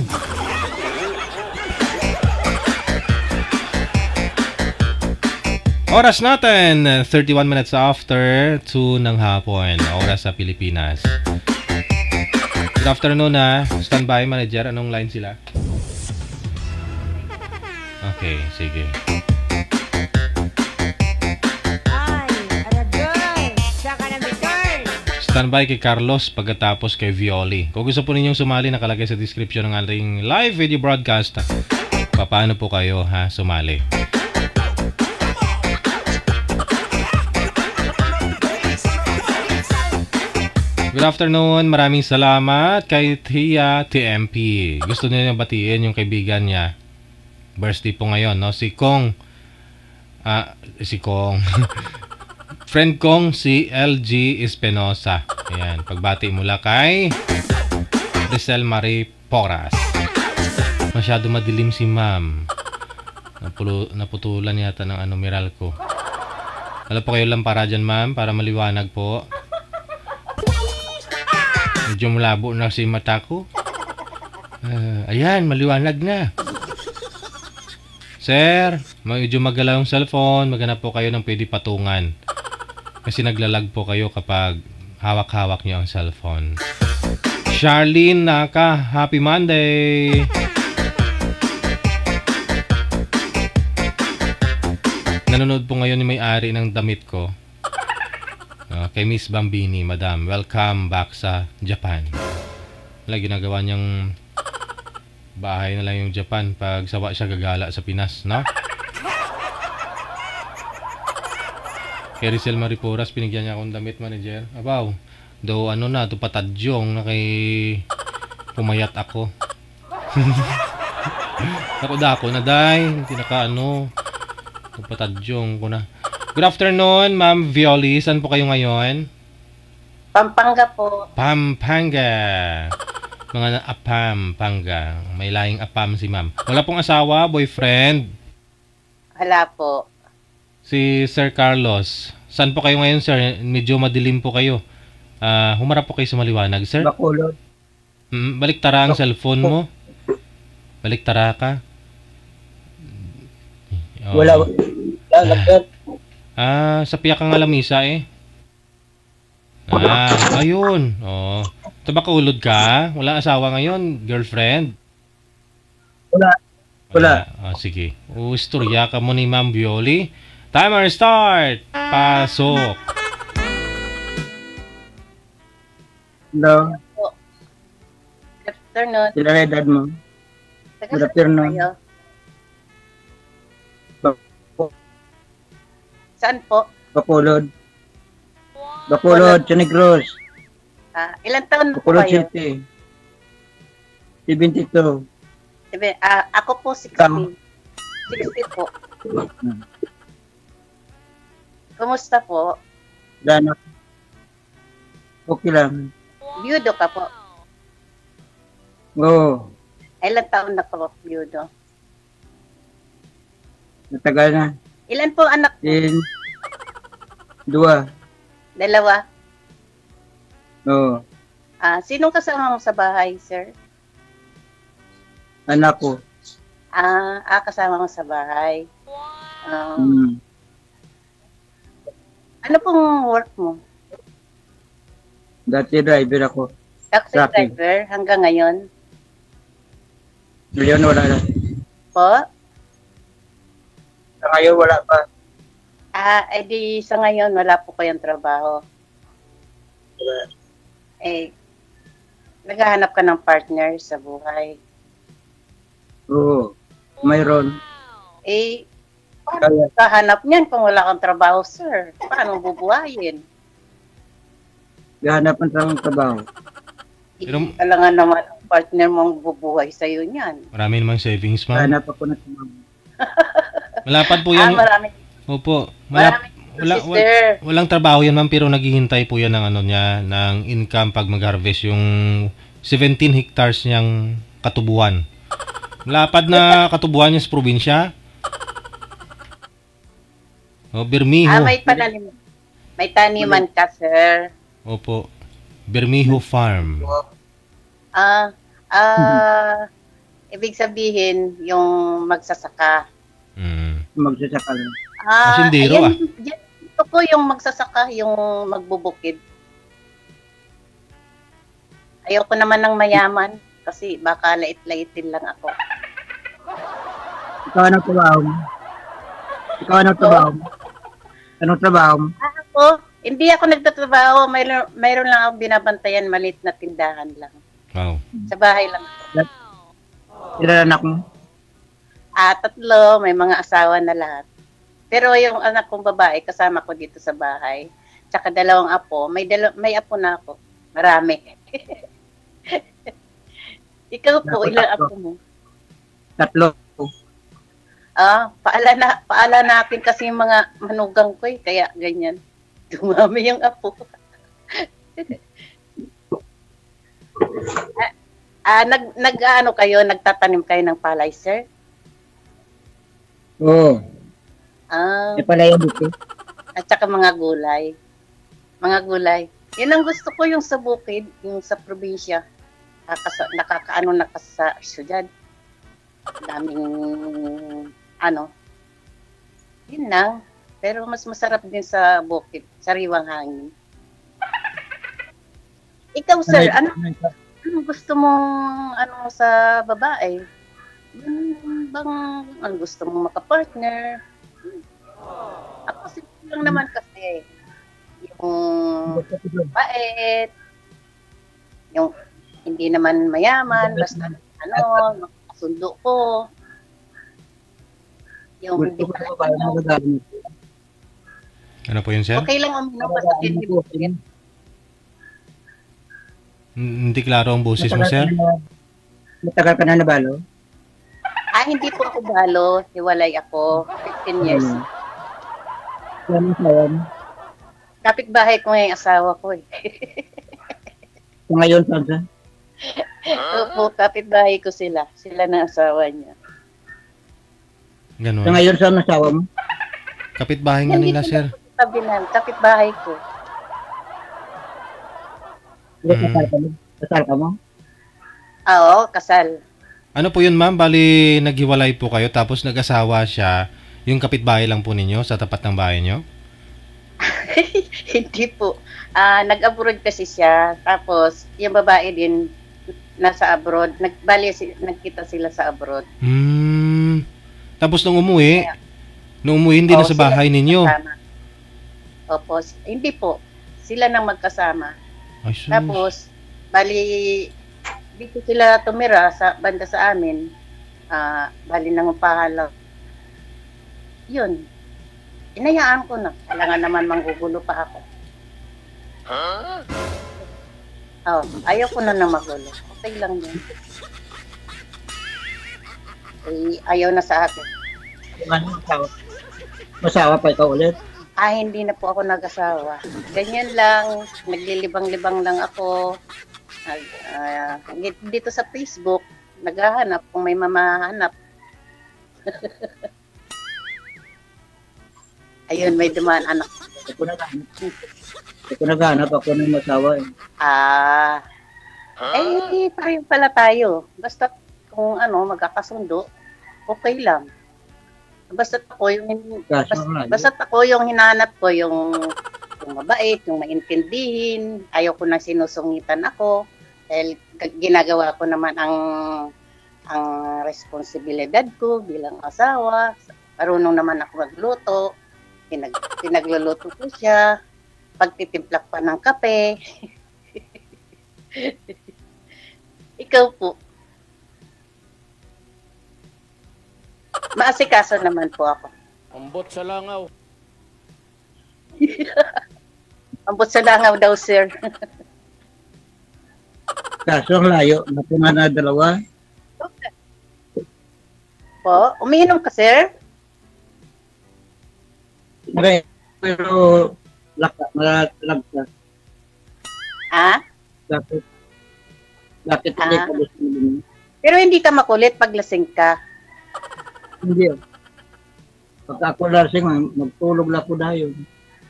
Oras natin, 31 minutes after 2 ng hapon. Oras sa Pilipinas. Good afternoon ha. Standby manager. Anong line sila? Okay, sige. Standby kay Carlos pagkatapos kay Violi. Kung gusto po ninyong sumali, nakalagay sa description ng ating live video broadcast. paano po kayo sumali. Good afternoon, maraming salamat kay Tia TMP. Gusto niya batiin yung kaibigan niya. Birthday po ngayon, no? Si Kong. Friend kong si LG Espinosa. Ayan, pagbati mula kay Rizal Marie Poras. Masyado madilim si ma'am. Naputulan yata ng miral ko. Wala po kayo lampara dyan, ma'am, para maliwanag po. Medyo malabo na si mata ko. Ayan, maliwanag na. Sir, medyo magalaw yung cellphone. Maghanap po kayo ng pwede patungan. Kasi naglalag po kayo kapag hawak-hawak niyo ang cellphone. Charlene Naka, happy Monday! Nanonood po ngayon yung may-ari ng damit ko. Kay Miss Bambini, Madam, welcome back sa Japan. Wala, ginagawa niyang bahay na lang yung Japan pag sawa siya gagala sa Pinas, no? Kay Rizal Mariporas, pinigyan niya akong damit, manager. Abaw, do na, patadyong na kay pumayat ako. Dako na, day. Hindi patadyong ko na. Good afternoon, Ma'am Violi. Saan po kayo ngayon? Pampanga po. Pampanga. Mga Pampanga. May lahing apam si ma'am. Wala pong asawa, boyfriend? Wala po. Si Sir Carlos. Saan po kayo ngayon, sir? Medyo madilim po kayo. Humarap po kayo sa maliwanag, sir. Bacolod. Baliktara ang cellphone mo. Baliktara ka. Wala. Sa piyak ang alamisa eh. Ayun. Ito ba kaulod ka? Wala asawa ngayon, girlfriend? Wala. Sige. Istorya ka mo ni Ma'am Violi. Timer start! Pasok! Hello. Good afternoon. Sila na edad mo. Good afternoon. Saan po? Bacolod. Bacolod, Chanigros. Ilan taon po Bacolod kayo? City. 72. Ako po 60. 60 po. Kumusta po? Danak. Okay lang. Byudo ka po? Oo. Ilan taon na po byudo? Natagal na. Ilan po anak po? 2. 2? Oo. Sinong kasama mo sa bahay, sir? Anak ko. Kasama mo sa bahay. Ano pong work mo? Dati driver ako. Taxi driver hanggang ngayon? Ngayon wala na. Po? Sa ngayon wala pa. Di sa ngayon wala po kayong trabaho. Naghahanap ka ng partner sa buhay. Oo. Mayroon. Paano kahanap niyan kung wala kang trabaho, sir? Paano bubuhayin? Gahanap ng trabaho. Kailangan naman ang partner mong bubuhay sa'yo niyan. Marami namang savings, ma'am. Gahanap ako ng trabaho. Malapad po yan. Marami. Opo. Walang trabaho yan, ma'am, pero naghihintay po yan ng ng income pag mag-harvest yung 17 hectares niyang katubuan. Malapad na katubuan niya sa probinsya. Bermejo. May taniman ka, sir. Opo. Bermejo Farm. Ibig sabihin, yung magsasaka. Magsasaka lang. Masindiro Ito po yung magsasaka, yung magbubukid. Ayoko naman ng mayaman kasi baka lait-laitin lang ako. Ikaw anong trabaho mo? Anong trabaho mo? Ako, hindi ako nagtatrabaho. Mayroon lang akong binabantayan, maliit na tindahan lang. Wow. Sa bahay lang. Ilan anak mo? Tatlo, may mga asawa na lahat. Pero yung anak kong babae, kasama ko dito sa bahay. Tsaka 2 apo. May apo na ako. Marami. Ikaw po, ilang apo mo? 3. Paala natin kasi yung mga manugang ko kaya ganyan. Dumami yung apo. Nagtatanim kayo ng palay, sir? Oo. May palay dito. At saka mga gulay. Mga gulay. Yan ang gusto ko yung sa bukid, yung sa probinsya. Nakakaano na kasi sa syudad. Daming yun lang. Pero mas masarap din sa bukid, sariwang hangin. Ikaw, sir, ano gusto mong sa babae? Ano gusto mong makapartner? Ako simple lang naman kasi. Yung bait, yung hindi naman mayaman, basta makasundo ko. Yung hindi pala. Ano po yun, sir? Okay lang uminom, basta hindi mo yan. Hindi klaro ang boses mo, sir? Matagal ka na nabalo? Hindi po ako balo. Hiwalay ako. 15 years. Kapit-bahay ko yung asawa ko eh. Ngayon, Sansa? Opo, kapit-bahay ko sila. Sila na asawa niya. Ganun. Ngayon, saan asawa mo? Kapit-bahay nga nila, sir. Kapit-bahay ko. Kasal ka mo? Oo, kasal. Ano po yun, ma'am? Bali, naghiwalay po kayo tapos nag-asawa siya. Yung kapitbahay lang po ninyo sa tapat ng bahay nyo? Hindi po. Nag-abroad kasi siya. Tapos, yung babae din nasa abroad. Nagkita sila sa abroad. Tapos nung umuwi hindi na sa bahay ninyo? Magkasama. Opo. Hindi po. Sila nang magkasama. Ay, sus. Tapos, bali, dito sila tumira sa banda sa amin. Bali nang pahalaw. Yun. Inayaan ko na. Kailangan naman manggugulo pa ako. Ayaw ko na magulo. Okay lang yun. Ayaw na sa akin. Masawa pa ikaw ulit? Hindi na po ako nag-asawa. Ganyan lang. Naglilibang-libang lang ako. Dito sa Facebook, naghahanap kung may mamahanap. Ayun, may dumaan anak. Ako naghahanap ako ng masawa eh. Pareho pala tayo. Basta kung magkakasundo, okay lang. Basta ako yung hinahanap ko, yung mabait, yung maintindihin. Ayaw ko nang sinusungitan ako. Dahil ginagawa ko naman ang responsibilidad ko bilang asawa. Marunong naman ako magluto. Pinagluluto ko siya. Pagtitimplak pa ng kape. Ikaw po. Maasikaso naman po ako. Ambot sa langaw. Ambot sa langaw daw, sir. Kaso ang layo, napunga na 2. Po, umiinom ka, sir? Okay, pero malagta. Bakit hindi ka gusto mo? Pero hindi ka makulit pag lasing ka. Hindi. Pag ako lasing, magtulog lang ko dahil.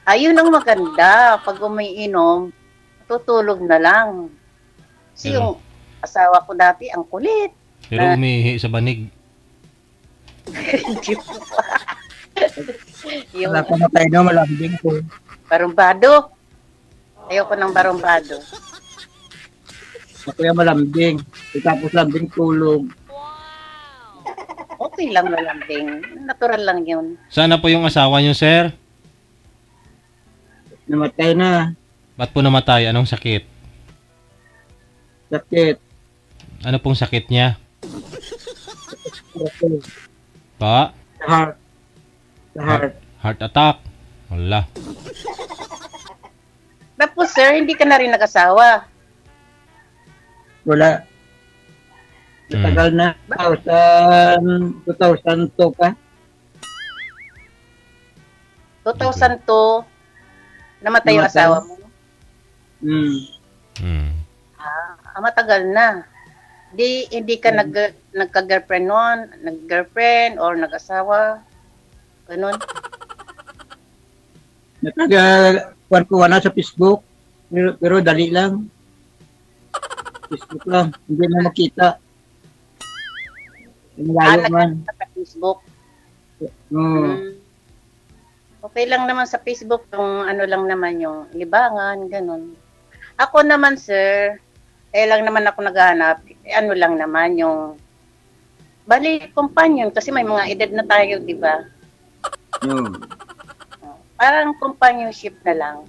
Ayun ang maganda. Pag umiinom, tutulog na lang. Kasi yung asawa ko dati, ang kulit. Pero umihi sa banig. Hindi po. Wala pa na tayo na malambing ko. Barumbado. Ayoko ng barumbado. Ako yung malambing. Tapos lambing tulog. Okay lang malambing. Natural lang yun. Sana po yung asawa niyo, sir? Namatay na. Ba't po namatay? Anong sakit? Sakit. Ano pong sakit niya? Pa? Sa heart. Sa heart. Heart attack. Wala. Tapos sir, hindi ka na rin nag-asawa. Wala. Matagal na. 2002 pa. 2002, namatay yung asawa mo. Matagal na. Hindi ka nagka-girlfriend noon, nag-girlfriend or nag-asawa. Ganun. Nagka-kuwan ko na sa Facebook. Pero dali lang. Facebook lang. Hindi na makita. Malayo man. Sa Facebook. Oo. Okay lang naman sa Facebook, yung ano lang naman yung libangan, ganun. Ako naman, sir, lang naman ako naghahanap, ano lang naman yung, bali, companion, kasi may mga edad na tayo, di ba? Parang companionship na lang.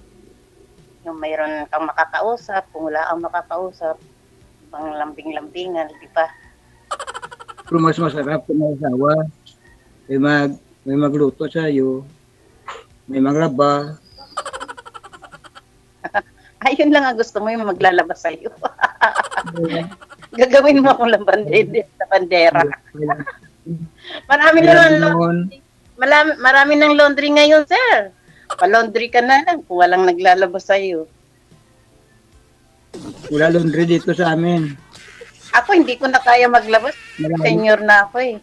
Yung mayroon kang makakausap, kung wala kang makakausap, pang lambing-lambingan, di ba? Pero mas masarap kung may asawa. May magluto sa'yo. May maglaba. Ayun lang ang gusto mo, yung maglalaba sa'yo. Gagawin mo akong sa bandera. Marami ng laundry ngayon, sir. Pa-laundry ka na lang kung walang naglalaba sa'yo. Wala laundry dito sa amin. Ako, hindi ko na kaya maglabas. Senior na ako eh.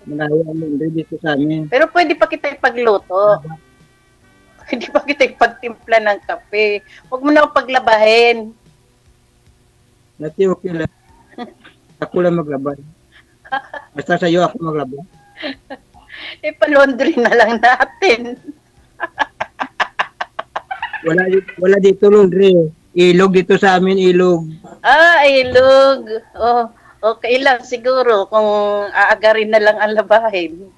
Malayo ang laundry dito sa amin. Pero pwede pa kita ipagluto. Pwede pa kita ipagtimpla ng kape. Huwag mo na akong paglabahin. Dati okay lang. Ako lang maglaba. Basta sa'yo ako maglaba. Pa-laundry na lang natin. Wala dito laundry. Ilog dito sa amin, ilog. Ilog. Oh, okay lang siguro kung aagarin na lang ang labahin.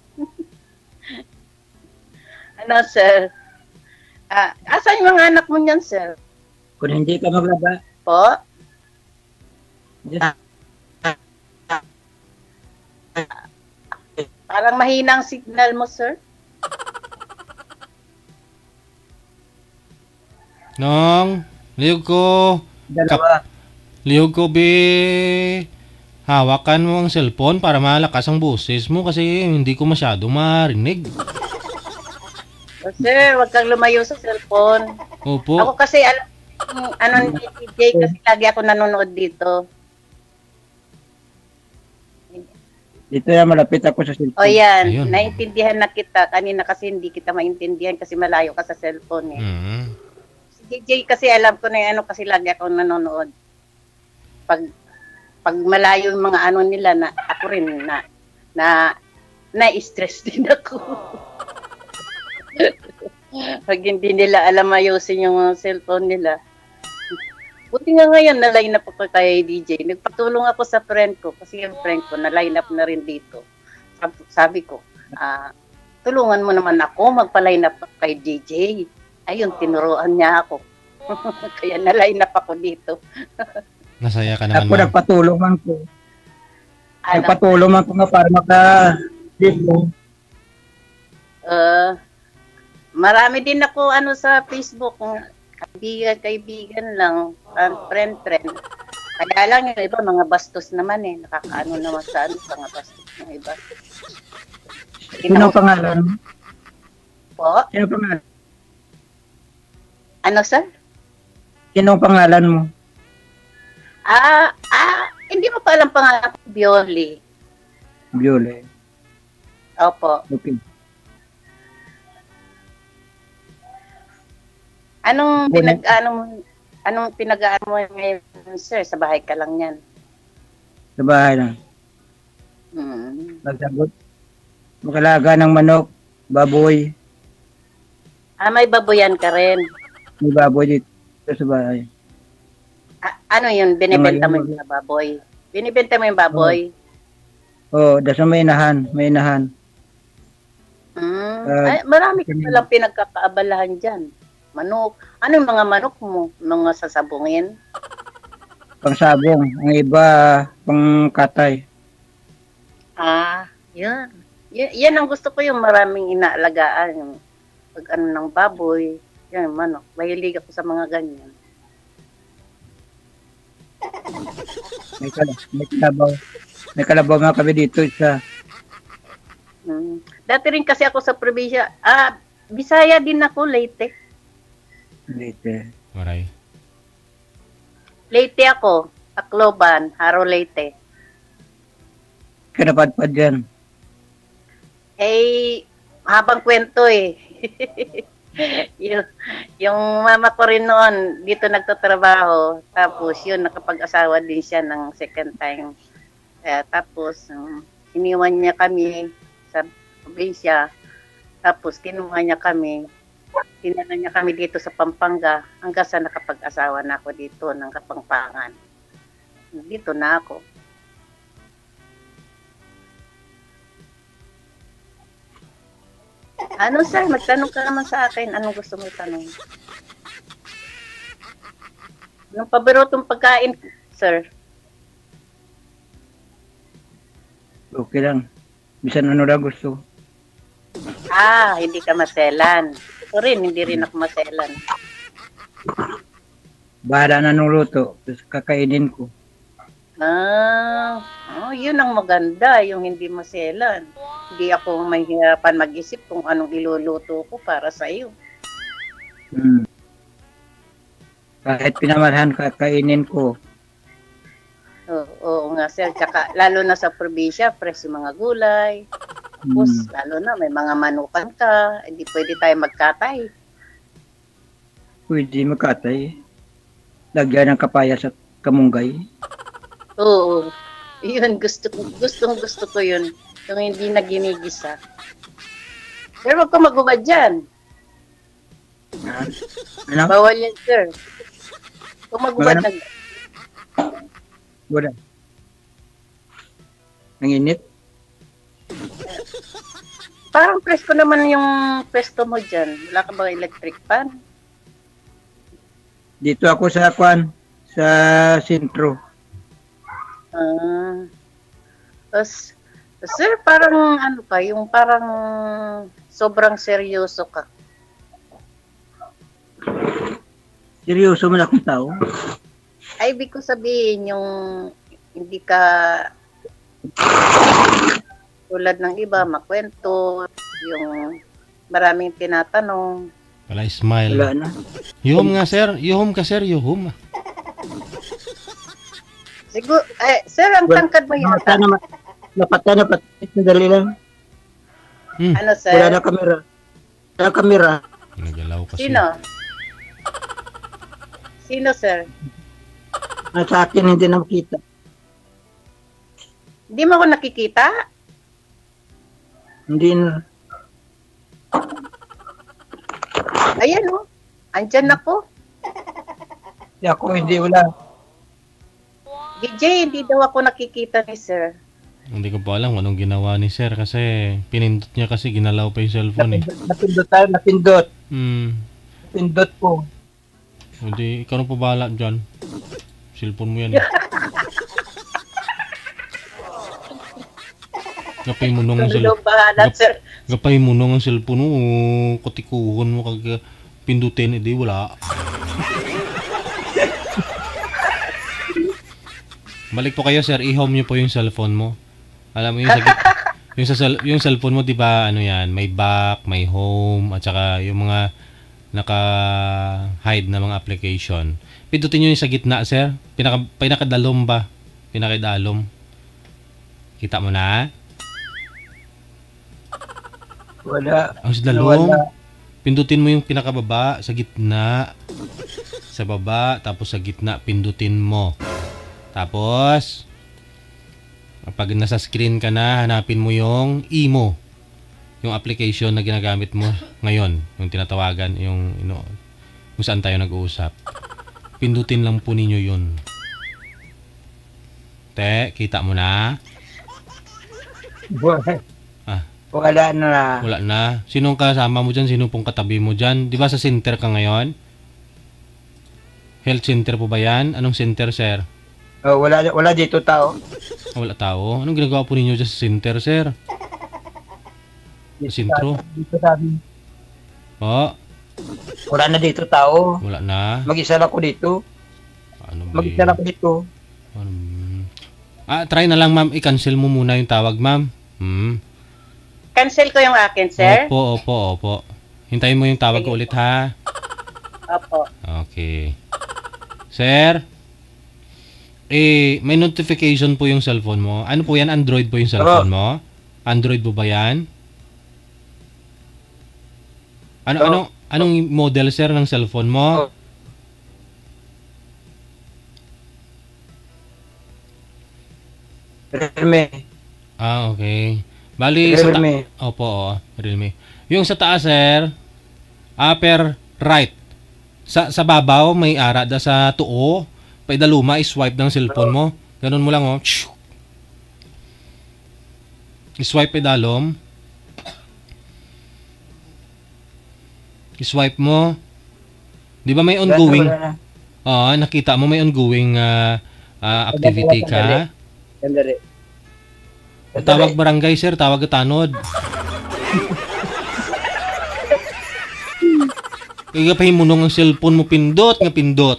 Ano, sir? Asan yung mga anak mo niyan, sir? Kung hindi ka maglaba. Po? Parang mahina ang signal mo, sir. Nong, liyog ko. Dalawa. Liyog ko, hawakan mo ang cellphone para malakas ang boses mo kasi hindi ko masyado marinig. Sir, wag kang lumayo sa cellphone. Opo. Ako kasi, ni DJ kasi lagi ako nanonood dito. Dito yan, malapit ako sa cellphone. O yan, Ayun. naintindihan na kita. Kanina kasi hindi kita maintindihan kasi malayo ka sa cellphone eh. Si DJ kasi alam ko na yung kasi lagi ako nanonood. Pag malayo yung mga ano nila, na ako rin na-stress din ako. Pag hindi nila alam ayusin yung cellphone nila. Buti nga ngayon na-line up ako kay DJ. Nagpatulong ako sa friend ko kasi yung friend ko na-line up na rin dito. Sabi ko, tulungan mo naman ako magpa-line up kay DJ. Ayun, tinuruan niya ako. Kaya na-line up ako dito. Nasaya ka naman, Ako nagpatulong man ko. Nagpatulong man ko nga para maka-dito. Marami din ako sa Facebook. Kaibigan lang. Friend. Kaya lang yung iba, mga bastos naman eh. Nakakaano naman sa mga bastos ng iba. Sino pangalan? Po? Sino pangalan? Ano, sir? Sino pangalan mo? Hindi mo pa alam pangalan. Bioli. Bioli. Opo. Okay. Anong pinag-aano mo ngayon, sir? Sa bahay ka lang yan? Sa bahay lang. Nagsagot. Makalaga ng manok, baboy. May baboyan ka rin? May baboy dito sa bahay. Ano yun? Binibenta mo yung baboy? Binibenta mo yung baboy? Oo, dasa may inahan. May inahan. Marami ka palang pinagkakaabalahan dyan. Manok. Ano yung mga manok mo? Mga sasabungin? Pangsabong. Ang iba, pangkatay. Yun. Yan ang gusto ko, yung maraming inaalagaan. Yung pag ano ng baboy, yan, manok. Mahilig ako sa mga ganyan. May kalabaw. May kalabaw nga kami dito sa Dati rin kasi ako sa probinsya. Bisaya din ako, Leyte. Maray. Leyte ako. Tacloban, Haro Leyte. kanapadpad dyan. Habang kwento yung mama ko rin noon, dito nagtatrabaho. Tapos yun, nakapag-asawa din siya ng second time. Tapos, iniwan niya kami sa probinsya. Tapos, kinuha niya kami. Tinala niya kami dito sa Pampanga hanggang sa nakapag-asawa na ako dito ng Kapampangan. Dito na ako. Ano sir, magtanong ka naman sa akin. Anong gusto mo tanong? Anong paboritong pagkain, sir? Okay lang. Bisan ano na gusto. Hindi ka maselan. Ito rin, hindi rin ako maselan. Bahala na nung luto. Tapos kakainin ko. Yun ang maganda, yung hindi maselan. Hindi ako mahirapan mag-isip kung anong iluluto ko para sa iyo. Kahit pinamalahan kakainin ko. Oo nga sir, tsaka lalo na sa probinsya, fresh yung mga gulay. Tapos lalo na may mga manukan ka, hindi pwede tayo magkatay. Pwede magkatay. Lagyan ng kapayas at kamunggay. Oo. Yun, gusto ko yun. Yung hindi na ginigisa. Pero wag ka magubad dyan. Ano? Bawal yan, sir. Kung magubad na. Wala. Nanginit? Parang presko naman yung pwesto mo dyan. Wala ka bang electric fan? Dito ako sa Kwan, sa sentro. Sir, parang ano ka, yung parang sobrang seryoso ka. Seryoso man akong tao? Ibig ko sabihin, yung hindi ka tulad ng iba, makwento, yung maraming tinatanong. Wala, smile. Wala na. Yuhum nga, sir. Yuhum ka, sir. Yuhum. Siguro, sir, ang tangkad mo yata. Napatay na. Dali lang. Ano, sir? Wala na kamera. Wala na kamera. Nagalaw kasi. Sino, sir? Sa akin, hindi na makita. Hindi mo ako nakikita? Hindi na. Ayan, andyan ako. Ako, hindi, wala. DJ, hindi daw ako nakikita ni sir. Hindi ko pa alam anong ginawa ni sir kasi pinindot niya kasi ginalaw pa yung cellphone Napindot. Napindot po. Hindi, ikaw na pa bahala dyan. Cellphone mo yan. Gapay mo nung Gapay mo nung ang cellphone mo, kutikuhon mo kag pindutin, hindi wala. Balik po kayo sir, i-home niyo po yung cellphone mo. Alam mo yung cellphone mo, 'di ba? Ano 'yan, may back, may home at saka yung mga naka-hide na mga application. Pindutin niyo yung sa gitna, sir. Pinakadalom ba? Pinakadalom. Kita mo na? Wala. Ang dalom. Pindutin mo yung pinakababa sa gitna. Sa baba, tapos sa gitna pindutin mo. Tapos, kapag nasa screen ka na, hanapin mo yung Imo. Yung application na ginagamit mo ngayon. Yung tinatawagan, yung kung saan tayo nag-uusap. Pindutin lang po ninyo yun. Kita mo na? Wala na. Wala na. Sinong kasama mo dyan? Sino pong katabi mo dyan? Di ba sa center ka ngayon? Health center po ba yan? Anong center, sir? Wala dito tao. Wala tao. Anong ginagawa po ninyo dyan sa center, sir? Sa sentro? Dito sa amin. Po? Wala na dito tao. Wala na. Mag-isa lang ko dito. Ano ba Mag-isa lang ko dito. Try na lang, ma'am. I-cancel mo muna yung tawag, ma'am. Cancel ko yung akin, sir. Opo. Hintayin mo yung tawag ko ulit, ha? Opo. Okay. Sir? May notification po yung cellphone mo. Ano po yan? Android po yung cellphone mo? Android po ba yan? Anong model, sir, ng cellphone mo? Realme. Okay. Bali, Realme. Opo, Realme. Yung sa taas, sir, upper right. Sa babaw, may ara da sa tuo. Paidaluma, i-swipe ng cellphone mo. Ganun mo lang, oh. I-swipe pedalom. I-swipe mo. Di ba may ongoing? Nakita mo may ongoing activity ka. Sandali. Tawag barangay, sir. Tawag tanod. Kaya pahimunong ang cellphone mo. Pindot nga pindot.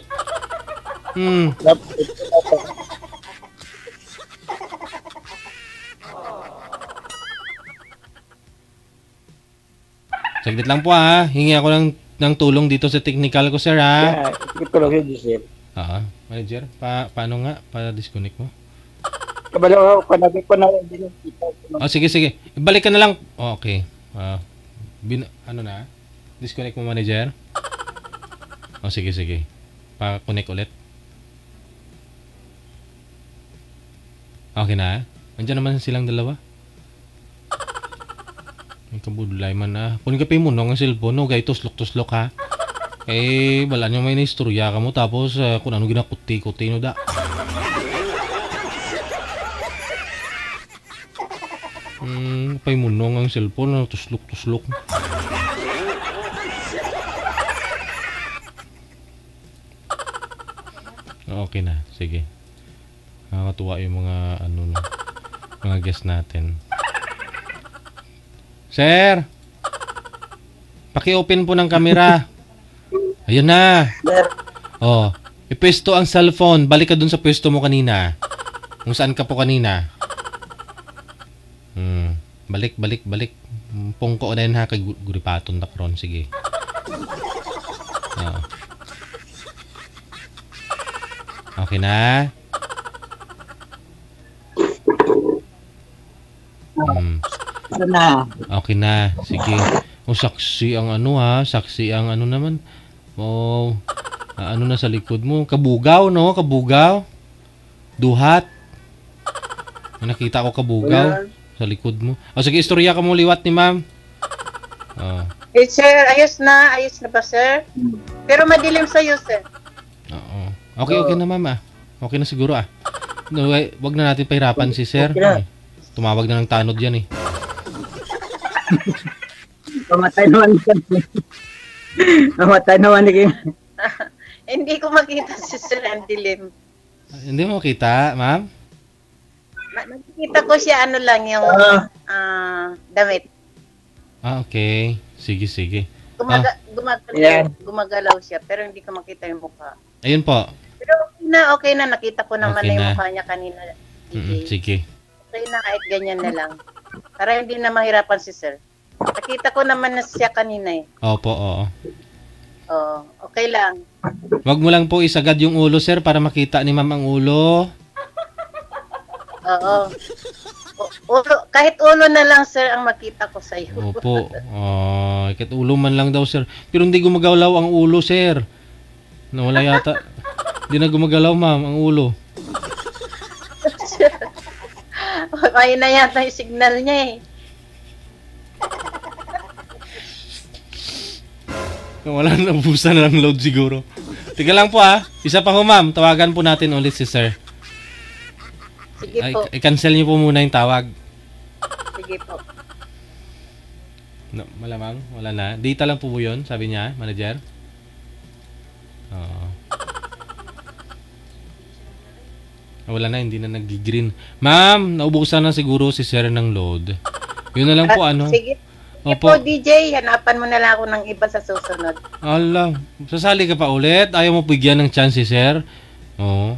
Saglit lang po, ha. Hingi ako ng tulong dito sa technical ko, sir, ha. Tulong yun, sir. Manager, paano nga? Para-disconnect mo? Kabalo ako, panabi ko na din yung kita. Sige. Ibalik ka na lang. Okay. Disconnect mo, manager? Sige. Pa-connect ulit. Okay na? Andiyan naman silang dalawa. May kabudlay man na. Kung ka mo nung ang cellphone, no, gay tuslok-tuslok, ha? Wala nyo may naistorya ka mo, tapos kung ano ginakuti-kuti, no, da. Pay mo nung ang cellphone, no, tuslok-tuslok. Okay na, sige. Nakakatuwa yung mga guest natin. Sir! Paki-open po ng camera. Ayun na. Ipwesto ang cellphone. Balik ka dun sa pwesto mo kanina. Kung saan ka po kanina. Balik. Pungko na yun, ha. Kay guripaton na karon. Sige. Okay na. Okay na. Sige. Saksi ang saksi ang naman. Na sa likod mo. Kabugaw, no? Kabugaw. Duhat. Nakita ko kabugaw sa likod mo. Sige, istorya ka mo liwat ni ma'am. Sir, ayos na ba, sir? Pero madilim sa'yo, sir. Okay na, ma'am, Okay na siguro, Wag na natin pahirapan si sir. Tumawag na ng tanod yan, Pamatay naman siya. Pamatay naman ni Hindi ko makita si sir ang dilim. Hindi mo makita, ma'am? Nakikita ko siya yung damit. Okay. Sige. Gumagalaw siya, pero hindi ko makita yung mukha. Ayun po. Pero okay na. Nakita ko naman na yung mukha niya kanina. Sige. Okay na, kahit ganyan na lang. Para hindi na mahirapan si sir. Nakita ko naman na siya kanina Opo. Okay lang. Wag mo lang po isagad yung ulo, sir, para makita ni ma'am ang ulo. Oo. Kahit ulo na lang, sir, ang makita ko sa iyo. Opo. Kahit ulo man lang daw, sir. Pero hindi gumagalaw ang ulo, sir. Nawala yata. Hindi na gumagalaw, ma'am, ang ulo. Kaya na yata yung signal niya Wala na, busa na lang load siguro. Tiga lang po, Isa pa ho, ma'am. Tawagan po natin ulit si sir. Sige po. I-cancel niyo po muna yung tawag. Sige po. No, malamang, wala na. Data lang po yun, sabi niya, manager. Wala na, hindi na nag-green. Ma'am, naubusan na siguro si sir ng load. Yun na lang po, ano. Sige. Opo. Opo, DJ, hanapan mo na lang ako ng iba sa susunod. Ala, sasali ka pa ulit? Ayaw mo bigyan ng chance si sir? Oo.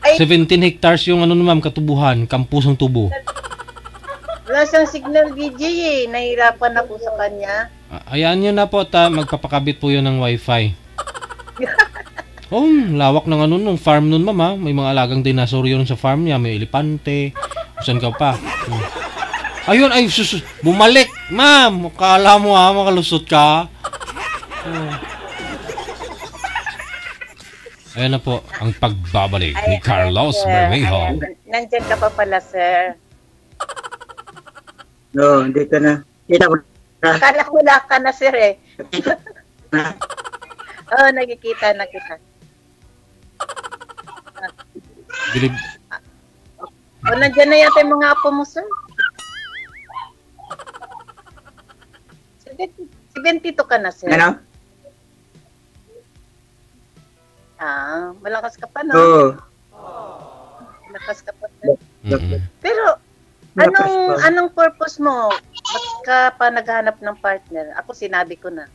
Ay, 17 hectares yung ano ma'am, katubuhan, kampusong tubo. wala siyang signal, DJ eh. Nahirapan ako sa kanya. Ayaan nyo na po, magpapakabit po yun ng wifi. Oh, lawak ng ano nung farm nun ma'am ha. May mga alagang dinosaur yun sa farm niya. May elepante. Saan ka pa? Ayun, ay sus, bumalik. Ma'am, kala mo ha, makalusot ka. Ayan na po, ang pagbabalik ni Carlos Bermejo. Nandyan ka pa pala, sir. No, hindi ka na. Kita ko na. Akala ko wala ka na, sir eh. Oo, nakikita na kita. Bilib. O, nandyan na yata yung mga apo mo, sir. 72 ka na, sir. Ano? Malakas ka pa, no? Oo. Malakas ka pa, sir. Mm-mm. Pero, anong purpose mo? Ba't ka pa naghanap ng partner? Ako sinabi ko na.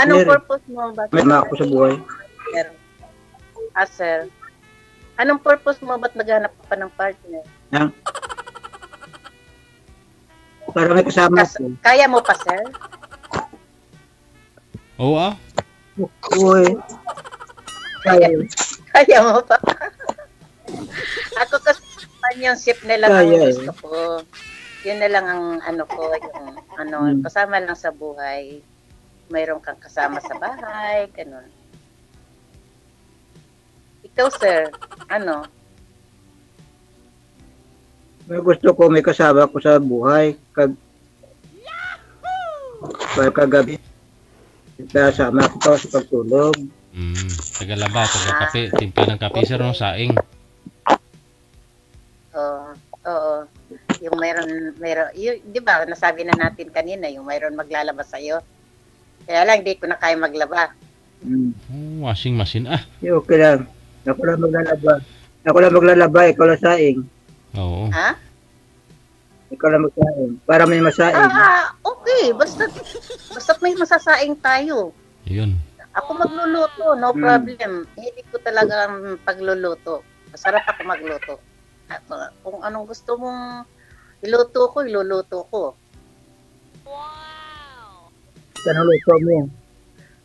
Anong purpose mo? May mga ako sa buhay. Sir. Sir. Anong purpose mo? Ba't naghanap ka pa ng partner? Para may kasama ko. Kaya mo pa, sir? Oo ah. Uy. Kaya mo pa. Ako kasi yung ship nila ang gusto ko. Yun na lang ang ano ko, yung kasama lang sa buhay. Mayroon kang kasama sa bahay, ganun. Ikaw, sir, ano? May gusto ko may kasama ko sa buhay. Kagabi. Kasama ko sa pagtulog. Tagalaba, taga-kape. Timpla ng kape, sir, no? Saing. Oo. Yung mayroon, di ba, nasabi na natin kanina, yung mayroon maglalaba sa'yo. Kaya lang, di ko na kaya maglaba. Washing machine, Okay lang. Ako lang maglalaba, ikaw lang saing. Oo. Ha? Ikaw lang magsaing. Para may masaing. Okay. Basta may masasaing tayo. Yun. Ako magluluto, no problem. Hindi ko talaga ang pagluluto. Masarap ako magluto. At kung anong gusto mong iluluto ko. Wow! Ano luto mo?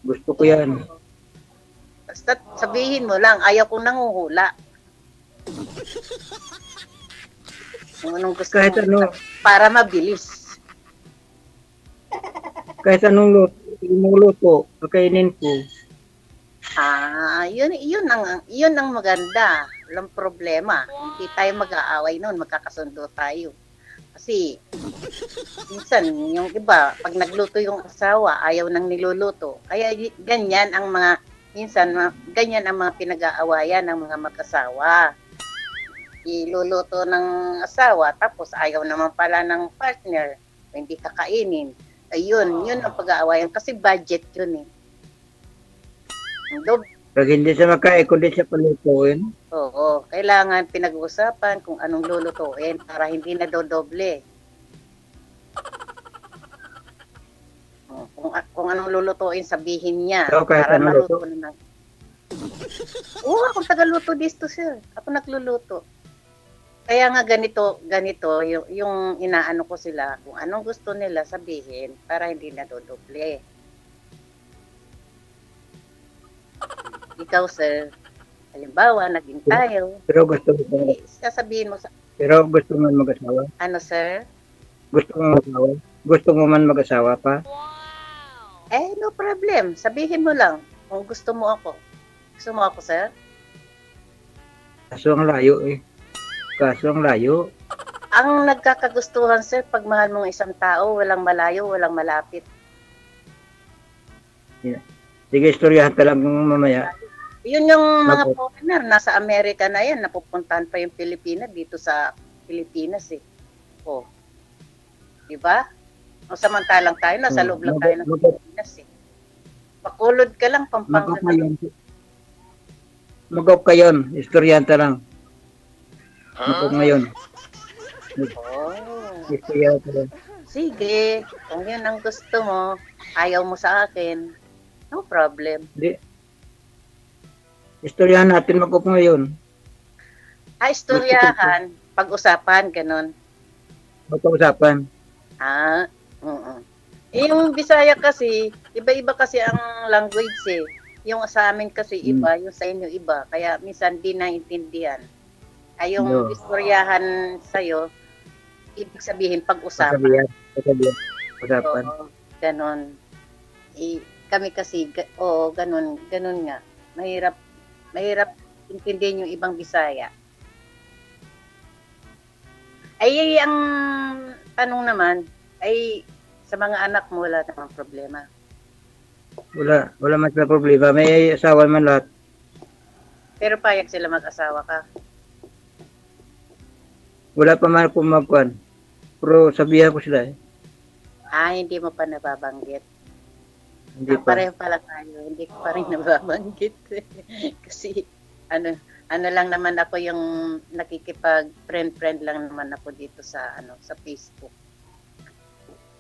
Gusto ko yan. Basta sabihin mo lang, ayaw kong nanguhula. Kung anong gusto Kahit mo, para mabilis. Kahit anong luto, pagkainin ko. Yun ang maganda. Walang problema. Hindi tayo mag-aaway noon, magkakasundo tayo. Kasi, minsan, yung iba, pag nagluto yung asawa, ayaw nang niluluto. Kaya ganyan ang mga pinag-aawayan ng mga mag-asawa. Iluluto ng asawa, tapos ayaw naman pala ng partner, hindi kakainin. Ayun, yun ang pag-aawayan. Kasi budget yun eh. Pag hindi siya makain, kundi siya palutuin. Oo, kailangan pinag-uusapan kung anong lulutuin para hindi na dodoble. Kung anong lulutuin, sabihin niya. So, para maluto na. Oo, akong tagaluto dito, sir. Ako nagluluto. Kaya nga ganito yung inaano ko sila, kung anong gusto nila sabihin para hindi na dodoble. Ikaw, sir, halimbawa, naging tayo. Pero gusto mo sasabihin mo Pero gusto mo mag-asawa? Ano, sir? Gusto mo mag-asawa? Gusto mo man mag-asawa pa? No problem. Sabihin mo lang kung gusto mo ako. Gusto mo ako, sir? Kaso ang layo eh. Ang nagkakagustuhan, sir, pag mahal mong isang tao, walang malayo, walang malapit. Yeah. Sige, istoryahan ka lang mamaya. Yun yung mga foreigner, nasa Amerika na yan, napupuntahan pa yung Pilipinas dito sa Pilipinas eh. Oh. Diba? O samantalang tayo, nasa loob lang tayo ng Pilipinas eh. Pakulod ka lang, Mag-off Pampanga. ngayon. Mag-off kayon. Istoryanta lang. Mag-off ngayon. Oh. Istoryanta lang. Sige, kung yun ang gusto mo, ayaw mo sa akin, no problem. Hindi. Istoryahan natin mag-off ngayon. Istoryahan, pag-usapan, ganun. Magpag-usapan. Oo. Yung Bisaya kasi, iba-iba kasi ang language eh. Yung sa amin kasi iba, yung sa inyo iba. Kaya minsan di naintindihan. Ay yung No. istoryahan sa'yo, ibig sabihin pag-usapan. Sabihan. Usapan. Oo, ganon. Kami kasi, ganon nga. Mahirap intindihin yung ibang Bisaya. Ay, ang tanong naman, ay sa mga anak mo wala namang problema. Wala man sila problema. May asawa man lahat. Pero payag sila mag-asawa ka. Wala pa man pumakuan. Pero sabihan ko sila eh. Hindi mo pa nababanggit. Hindi pa. Pareho pala tayo, hindi ko pa rin nababanggit. Kasi, ano lang naman ako yung nakikipag-friend lang naman ako dito sa Facebook.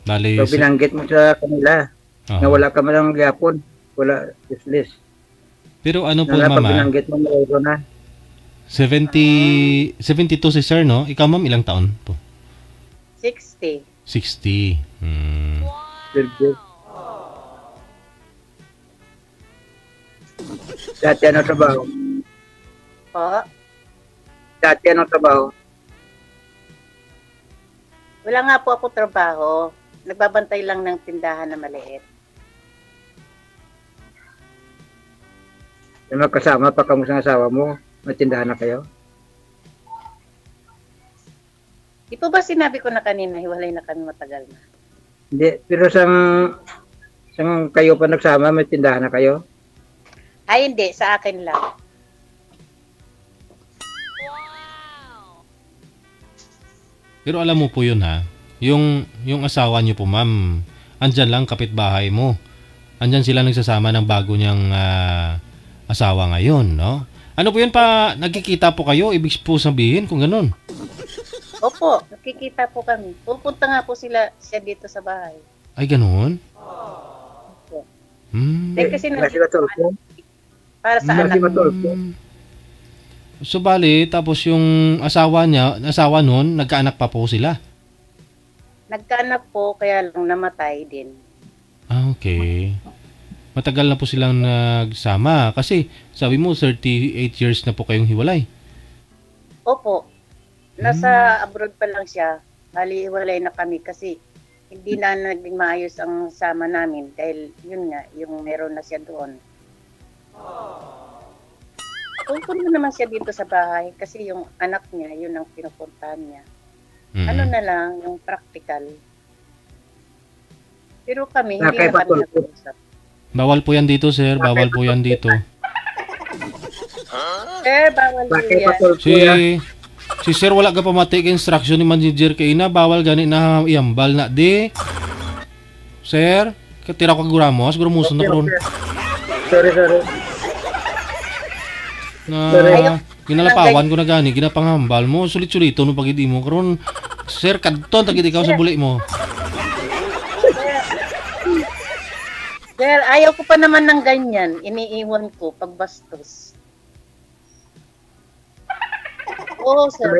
Bali, So binanggit mo sa kanila na wala ka man lang gapon. Wala, useless. Pero ano po, Pag mama? binanggit mo na. 72 si sir, no? Ikaw, ma'am, ilang taon po? 60. 60. Wow. Dati ano trabaho? Po? Dati ano trabaho? Wala nga po ako trabaho. Nagbabantay lang ng tindahan na maliit. Yung magkasama pa kamo sa asawa mo, may tindahan na kayo? Di po ba sinabi ko na kanina, hiwalay na kami matagal na? Hindi, pero sang kayo pa nagsama, may tindahan na kayo? Ay, hindi. Sa akin lang. Pero alam mo po yun, ha? Yung asawa niyo po, ma'am, andyan lang kapitbahay mo. Andyan sila nagsasama ng bago niyang asawa ngayon, no? Ano po yun pa, nagkikita po kayo? Ibig po sabihin kung ganun. Opo, nakikita po kami. Pupunta nga po siya dito sa bahay. Ay, ganun? Opo. Kasi para sa anak. So, bali, tapos yung asawa nun, nagkaanak pa po sila? Nagkaanak po, kaya lang namatay din. Okay. Matagal na po silang nagsama. Kasi, sabi mo, 38 years na po kayong hiwalay. Opo. Nasa abroad pa lang siya. Hali-hiwalay na kami kasi hindi na naging maayos ang sama namin dahil yun nga, yung meron na siya doon. Pupunta naman siya dito sa bahay kasi yung anak niya, yun ang pinupuntahan niya. Ano na lang, yung practical. Pero kami, hindi na kami nag-uusap. Bawal po yan dito, sir. Bawal po yan dito. Sir, bawal po yan. Si sir, wala ka pa matik instruction ni manager kay ina. Bawal gani na iambal na di. Sir, katira ko guramos. Guramuson na karon. Sorry. Ginalapawan ko na gani. Ginapangambal mo. Sulit-sulito no pagidi mo. Karon, sir, kadton tagid ikaw sa buli mo. Sir, ayaw ko pa naman ng ganyan. Iniiwan ko pag bastos. Oo, sir.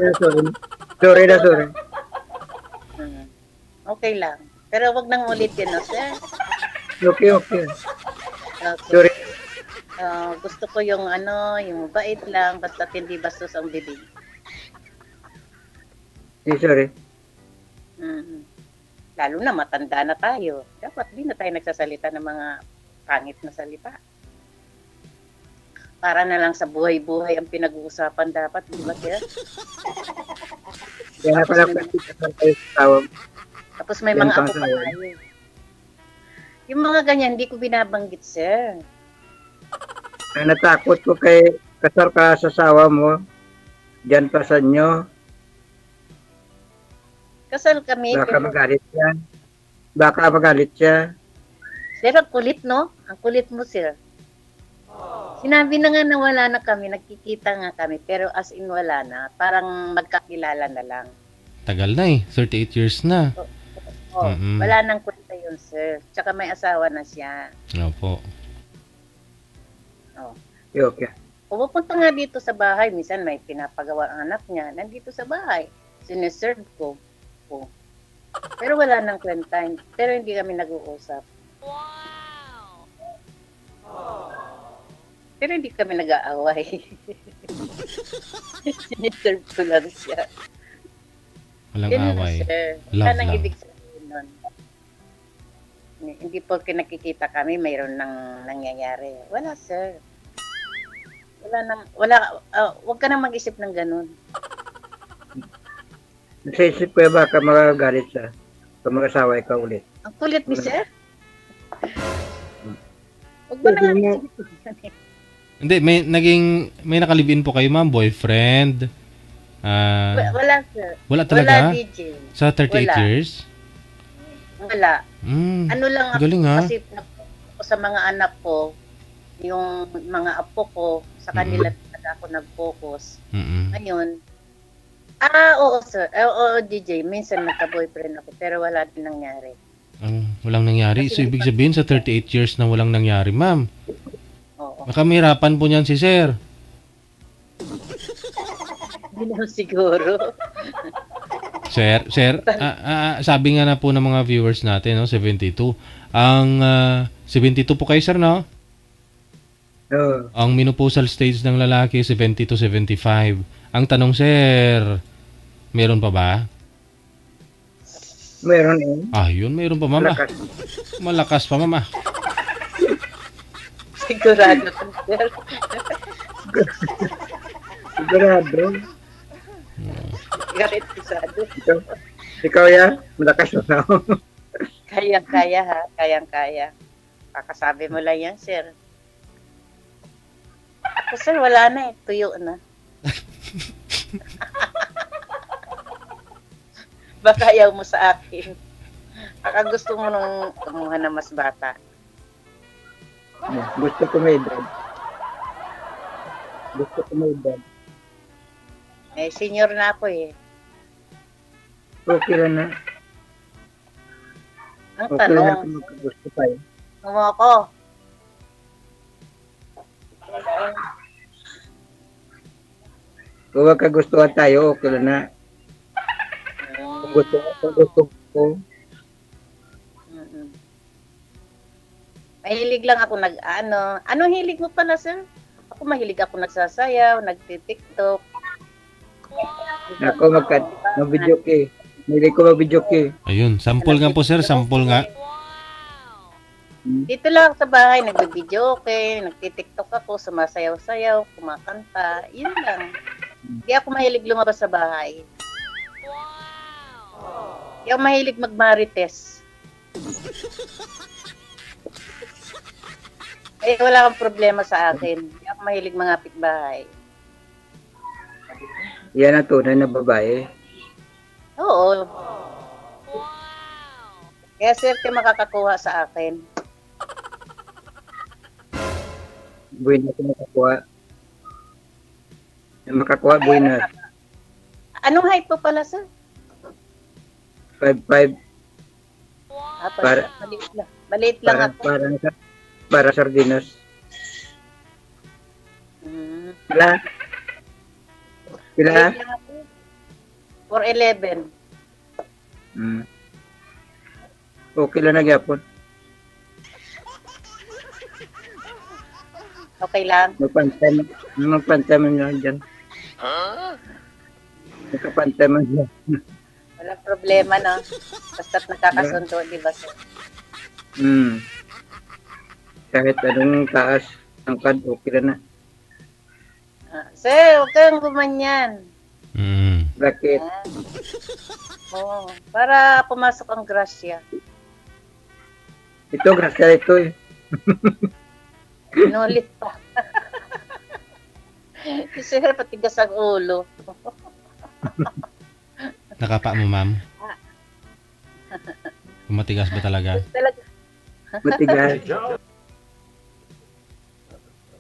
Sorry. Okay lang. Pero wag nang ulitin, no, sir? Okay. Sorry. Gusto ko yung yung mabait lang, basta hindi bastos ang bibig. Sorry. Lalo na matanda na tayo. Dapat di na tayo nagsasalita ng mga pangit na salita. Para na lang sa buhay-buhay ang pinag-uusapan dapat, di ba, sir? Tapos may mga apo pa tayo. Yung mga ganyan, hindi ko binabanggit, sir. Ay, natakot ko kay kasal ka sa asawa mo. Diyan pa sa inyo. Kasal kami. Baka magalit siya. Pero ang kulit, no? Ang kulit mo, sir. Sinabi na nga na wala na kami, nagkikita nga kami, pero as in wala na. Parang magkakilala na lang. Tagal na 38 years na. Oh, wala nang kwenta yun, sir. Tsaka may asawa na siya. Opo. Oh. Okay. Pumupunta nga dito sa bahay, minsan may pinapagawa ang anak niya, nandito sa bahay. Sineserve ko. Oh. Pero wala nang kwenta. Pero hindi kami nag-uusap. Wow! Pero hindi kami nag-aaway. Sineserve ko lang siya. Walang Yun na, away. sir. Love Yan ang lang. ibig sabihin nun. Hindi po nakikita kami, mayroon nang nangyayari. Wala, sir. Wag ka nang mag-isip ng ganun. Naisip ko baka magagalit sa mag-asawa ikaw ulit. Ang kulit ni sir. Wag mo na nga. Hindi, may nakalibin po kayo, ma'am, boyfriend. Wala, sir. Wala talaga? Wala, DJ. Sa 38 Wala. years? Wala. Ano lang ako, galing, ha? kasi sa mga anak ko, yung mga apo ko, sa kanila talaga ako nag-focus. Ngayon, oo, sir. Oo, DJ. Minsan nagka-boyfriend ako, pero wala din nangyari. Walang nangyari? So, ibig sabihin sa 38 years na walang nangyari, ma'am. Oo. Baka may hirapan po niyan si sir. Hindi naman siguro. Sir, sabi nga na po ng mga viewers natin, no, 72. Ang 72 po kayo, sir, no? Ang menopausal stage ng lalaki, 70 to 75. Ang tanong, sir, meron pa ba? Meron yun, meron pa, mama. Malakas pa, mama. Sigurado to, sir. Sigurado. Garantisado. Ikaw ya, malakas na ako. Kayang-kaya, ha? Kayang-kaya. Kakasabi mo lang yan, sir. Ako, sir, wala na eh. Tuyo na. Baka ayaw mo sa akin. Baka gusto mo nung kumuha na mas bata. Gusto ko may edad. Eh, senior na ako eh. Okay lang na. Ang Okay lang tanong, kung magkagusto tayo. mo ako. Kung magkagustuhan tayo, okay lang na. Kung gusto ko. Mahilig lang ako Anong hilig mo pala, sir? Ako mahilig ako nagsasayaw, nagtitiktok. Ako mag-video kay. Mahilig ko mag-video kay. Ayun, sample nga po, sir, sample nga. Dito lang sa bahay, nag-video okay, nagtitiktok ako, sumasayaw-sayaw, kumakanta, yun lang. Hindi ako mahilig lumabas sa bahay. Hindi ako mahilig mag-marites. Eh, wala kang problema sa akin. Hindi ako mahilig mangapit bahay. Yan ang tunay na babae. Oo. Kaya sir, kayo makakakuha sa akin. Buhay na ito makakuha. Makakuha, buhay na. Anong height po pala, sir? 5'5". Maliit lang ako. Para sardinas. Pila? 4'11". Okay lang na gyapon. Okay lang. Magpantay man lang dyan. Magpantay man dyan. Walang problema, no? Basta't nakakasundo, di ba, sir? Kahit anong taas, angkad, okay lang na. Sir, huwag kang gumanyan. Bakit? Oo, para pumasok ang grasya. Ito, grasya ito eh. Inulit pa. Sir, patigas ang ulo. Nakapa mo, ma'am? Matigas ba talaga? Matigas.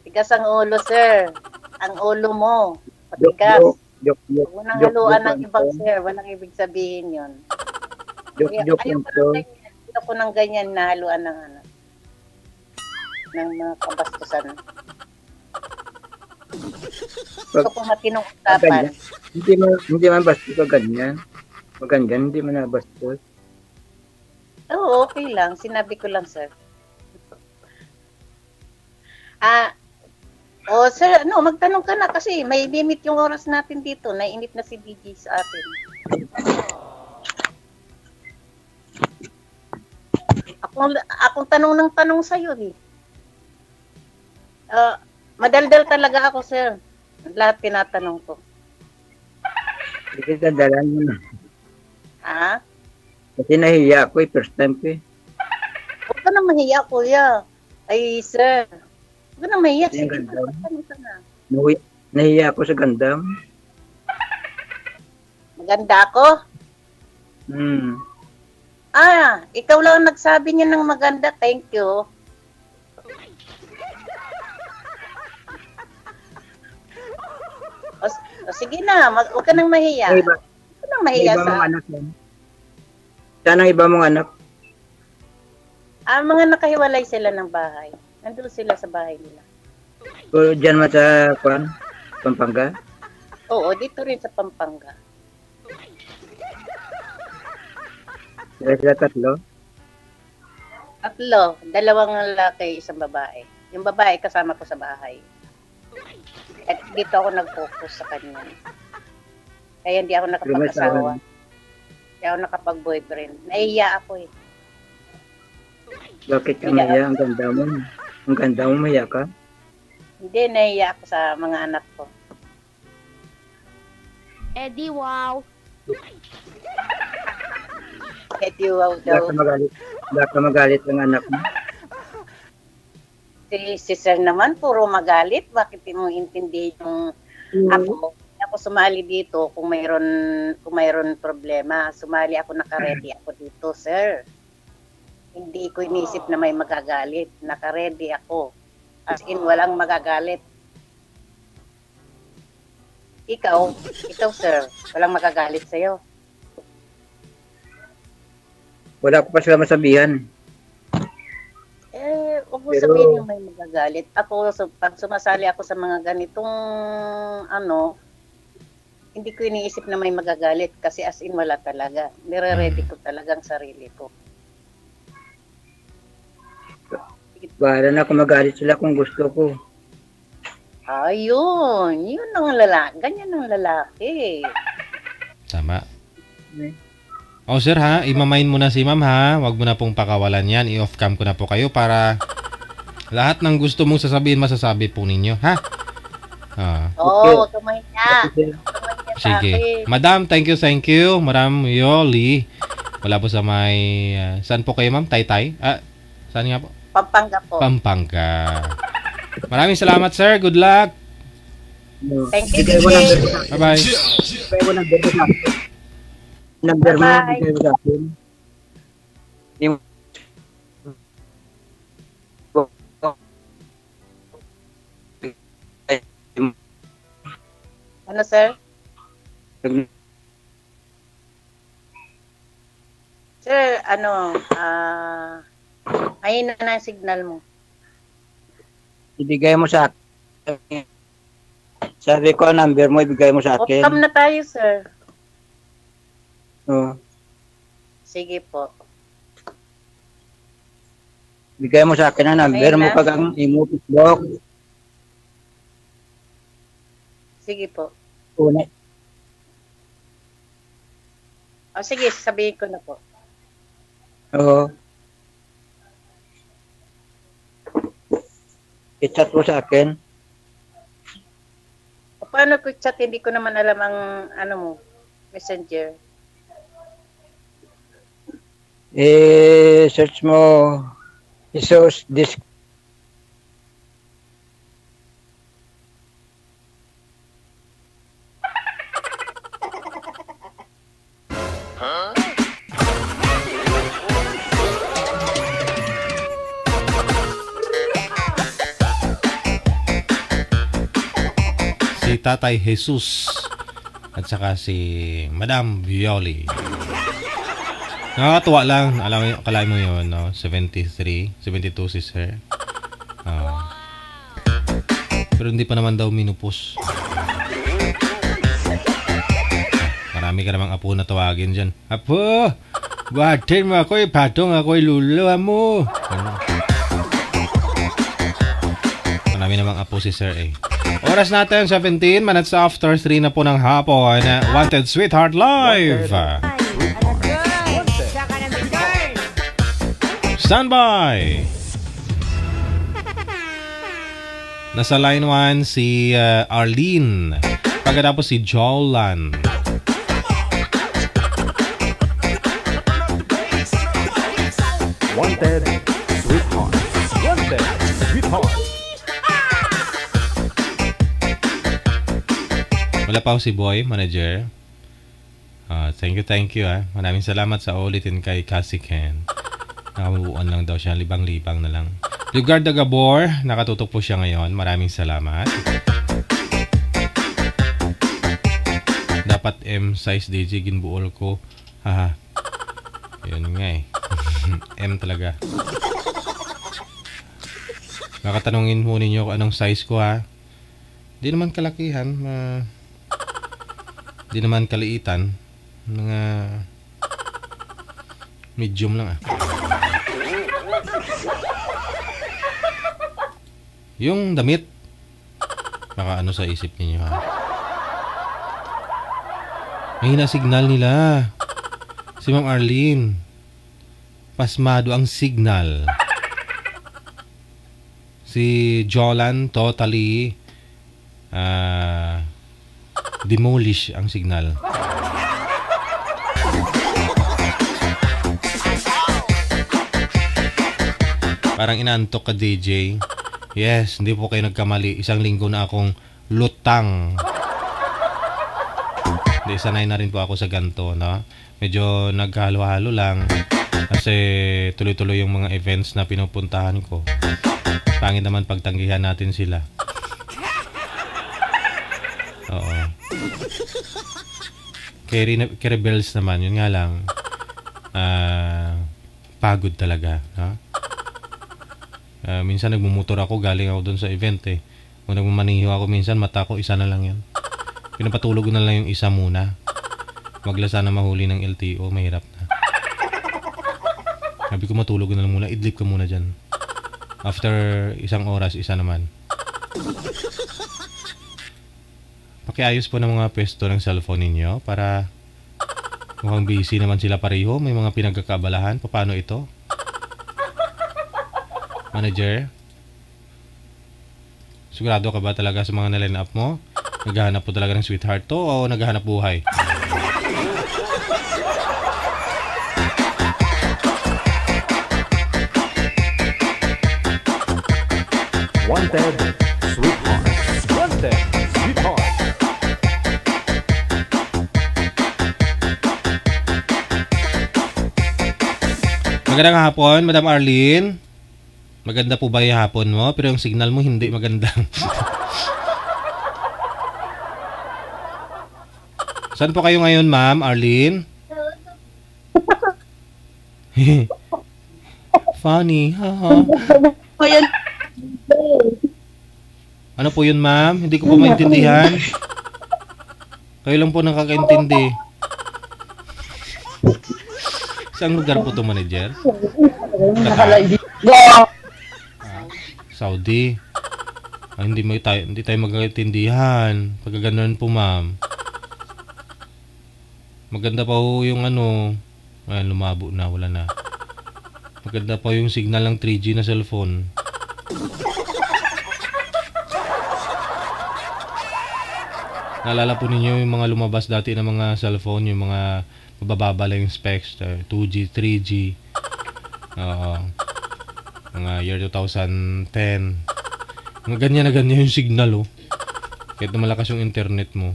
Tigas ang ulo, sir. Ang ulo mo. Matigas. Joke. Huwag mo nang haluan ng ibang, sir. Walang ibig sabihin yun. Joke lang to. Ayoko ng ganyan na haluan ng ano. Ng mga kabastusan. Ito po matinong usapan. Hindi man bastos o ganyan. O ganyan, hindi man nabastos. Oo, okay lang. Sinabi ko lang, sir. Sir, magtanong ka na kasi may limit yung oras natin dito. Naiinip na si DJ sa atin. Akong tanong ng tanong sa'yo, eh. Madaldal talaga ako, sir. Lahat tinatanong ko. Hindi ka dalan mo na. Ha? Kasi nahiya ako first time ko eh. Huwag ka na mahiya, kuya. Ay, sir. Huwag ka na mahiya. Sige, magtanong ka na. Nahiya ako sa gandam. Maganda ako? Ikaw lang ang nagsabi niya ng maganda. Thank you. Sige na, huwag ka nang mahiya. Huwag ka nang mahiya sa... Saan ang iba mong anak? Mga nakahiwalay sila ng bahay. Nandun sila sa bahay nila. O dyan mo sa Pampanga? Oo, dito rin sa Pampanga. Sila tatlo? Tatlo. 2 lalaki, 1 babae. Yung babae kasama ko sa bahay. At dito ako nag-focus sa kanya. Kaya hindi ako nakapag-asawa. Hindi ako nakapag-boyfriend. Nahiya ako eh. Bakit ka maya? Ang ganda mo. Ang ganda mo, maya ka? Hindi, nahiya ako sa mga anak ko. Eddie, wow. Eddie, wow daw. Baka magalit ang anak mo. Si sir naman, puro magalit. Bakit mo intindihin yung ako sumali dito kung mayroon problema. Sumali ako, naka-ready ako dito, sir. Hindi ko inisip na may magagalit. Naka-ready ako. As in, walang magagalit. Ikaw, sir, walang magagalit sa'yo. Wala ko pa sila masabihan. Huwag mo sabihin yung may magagalit. Ako, pag sumasali ako sa mga ganitong hindi ko iniisip na may magagalit kasi as in wala talaga. Nire-ready ko talagang sarili ko. Bahala na ako magalit sila kung gusto ko. Ayun. Yun ang lalaki. Ganyan ang lalaki. Tama. Sir ha, imamain mo na si ma'am ha. Huwag mo na pong pakawalan yan. I-off cam ko na po kayo para lahat ng gusto mong sasabihin, masasabi po ninyo. Ha? Oo, tumahiya. Sige. Madam, thank you. Madam Yoli. Wala po sa may... saan po kayo ma'am? Taytay? Saan nga po? Pampanga po. Pampanga. Maraming salamat sir. Good luck. Thank you. Bye-bye. Number mo, bigay mo sa akin. Ano, sir? Sir, ayun na ang signal mo. Ibigay mo sa akin. Sabi ko, number mo, ibigay mo sa akin. Off-cam na tayo, sir. Oo. Sige po. Bigay mo sa akin ang number mo pag ang imo Facebook. Sige po. Una. Sige, sabihin ko na po. Oo. I-chat mo sa akin. Paano ko chat? Hindi ko naman alam ang messenger. Search mo Jesus this. si Tatay Jesus at saka si Madam Violi. Nakakatuwa lang. Akalain mo yun, no? 73, 72 si Sir. Pero hindi pa naman daw minupos. Marami ka namang apo na tawagin dyan. Apo! Buhatin mo ako, ipatong ako, iluluwa mo. Marami namang apo si Sir eh. Oras natin, 17 minutes after 3 na po ng hapon. Wanted Sweetheart Live! Standby! Nasa line 1 si Arlene. Pagkatapos si Jolan. Wanted Sweetheart. Wanted Sweetheart. Wala pa si Boy, manager. Thank you Maraming salamat sa ulitin kay Cassie Ken. Nakamubuan lang daw siya, libang-libang na lang. Lugard de Gabor, nakatutok po siya ngayon. Maraming salamat. Dapat M size DJ ginbuol ko. Haha. Yun nga eh. M talaga. Nakatanungin mo ninyo kung anong size ko ha. Di naman kalakihan. Di naman kaliitan. Mga medium lang Yung damit. Baka ano sa isip ninyo ha. Mahina signal nila. Si Ma'am Arlene. Pasmado ang signal. Si Jolan totally demolish ang signal. Parang inaantok ka DJ. Yes, hindi po kayo nagkamali. Isang linggo na akong lutang. Hindi, sanay na rin po ako sa ganito, no? Medyo naghalo-halo lang. Kasi tuloy-tuloy yung mga events na pinupuntahan ko. Pangit naman pagtanggihan natin sila. Oo. Kay Rebels naman, yun nga lang. Pagod talaga, no? Minsan nagmumotor ako, galing ako doon sa event eh. Kung nagmamaniho ako minsan, mata ko isa na lang yan. Pinapatulog ko na lang yung isa muna. Wagla sana mahuli ng LTO, mahirap na. Sabi ko matulog ko na lang muna, idlip ko muna dyan. After isang oras, isa naman. Pakiayos po ng mga pwesto ng cellphone ninyo para mukhang busy naman sila pareho. May mga pinagkakabalahan. Paano ito? Manager? Sigurado ka ba talaga sa mga na-line up mo? Naghahanap po talaga ng sweetheart to o naghahanap buhay? Wanted Sweetheart. Wanted Sweetheart. Magandang hapon, Madam Arlene. Maganda po ba yung hapon mo? Pero yung signal mo hindi maganda. Saan po kayo ngayon, Ma'am Arlene? Funny, haha. Ano po yun, ma'am? Hindi ko po maintindihan. Kayo lang po nakakaintindi. Saan lugar po ito, manager? Saudi. Hindi tayo magkaintindihan. Pagka ganun po, ma'am. Maganda pa po yung ano. Ay, lumabo na, wala na. Maganda pa yung signal ng 3G na cellphone. Naalala po ninyo yung mga lumabas dati na mga cellphone, yung mga mabababa lang yung specs, 2G, 3G. Mga year 2010. Mga ganyan na ganyan yung signal, oh. Kahit na malakas yung internet mo.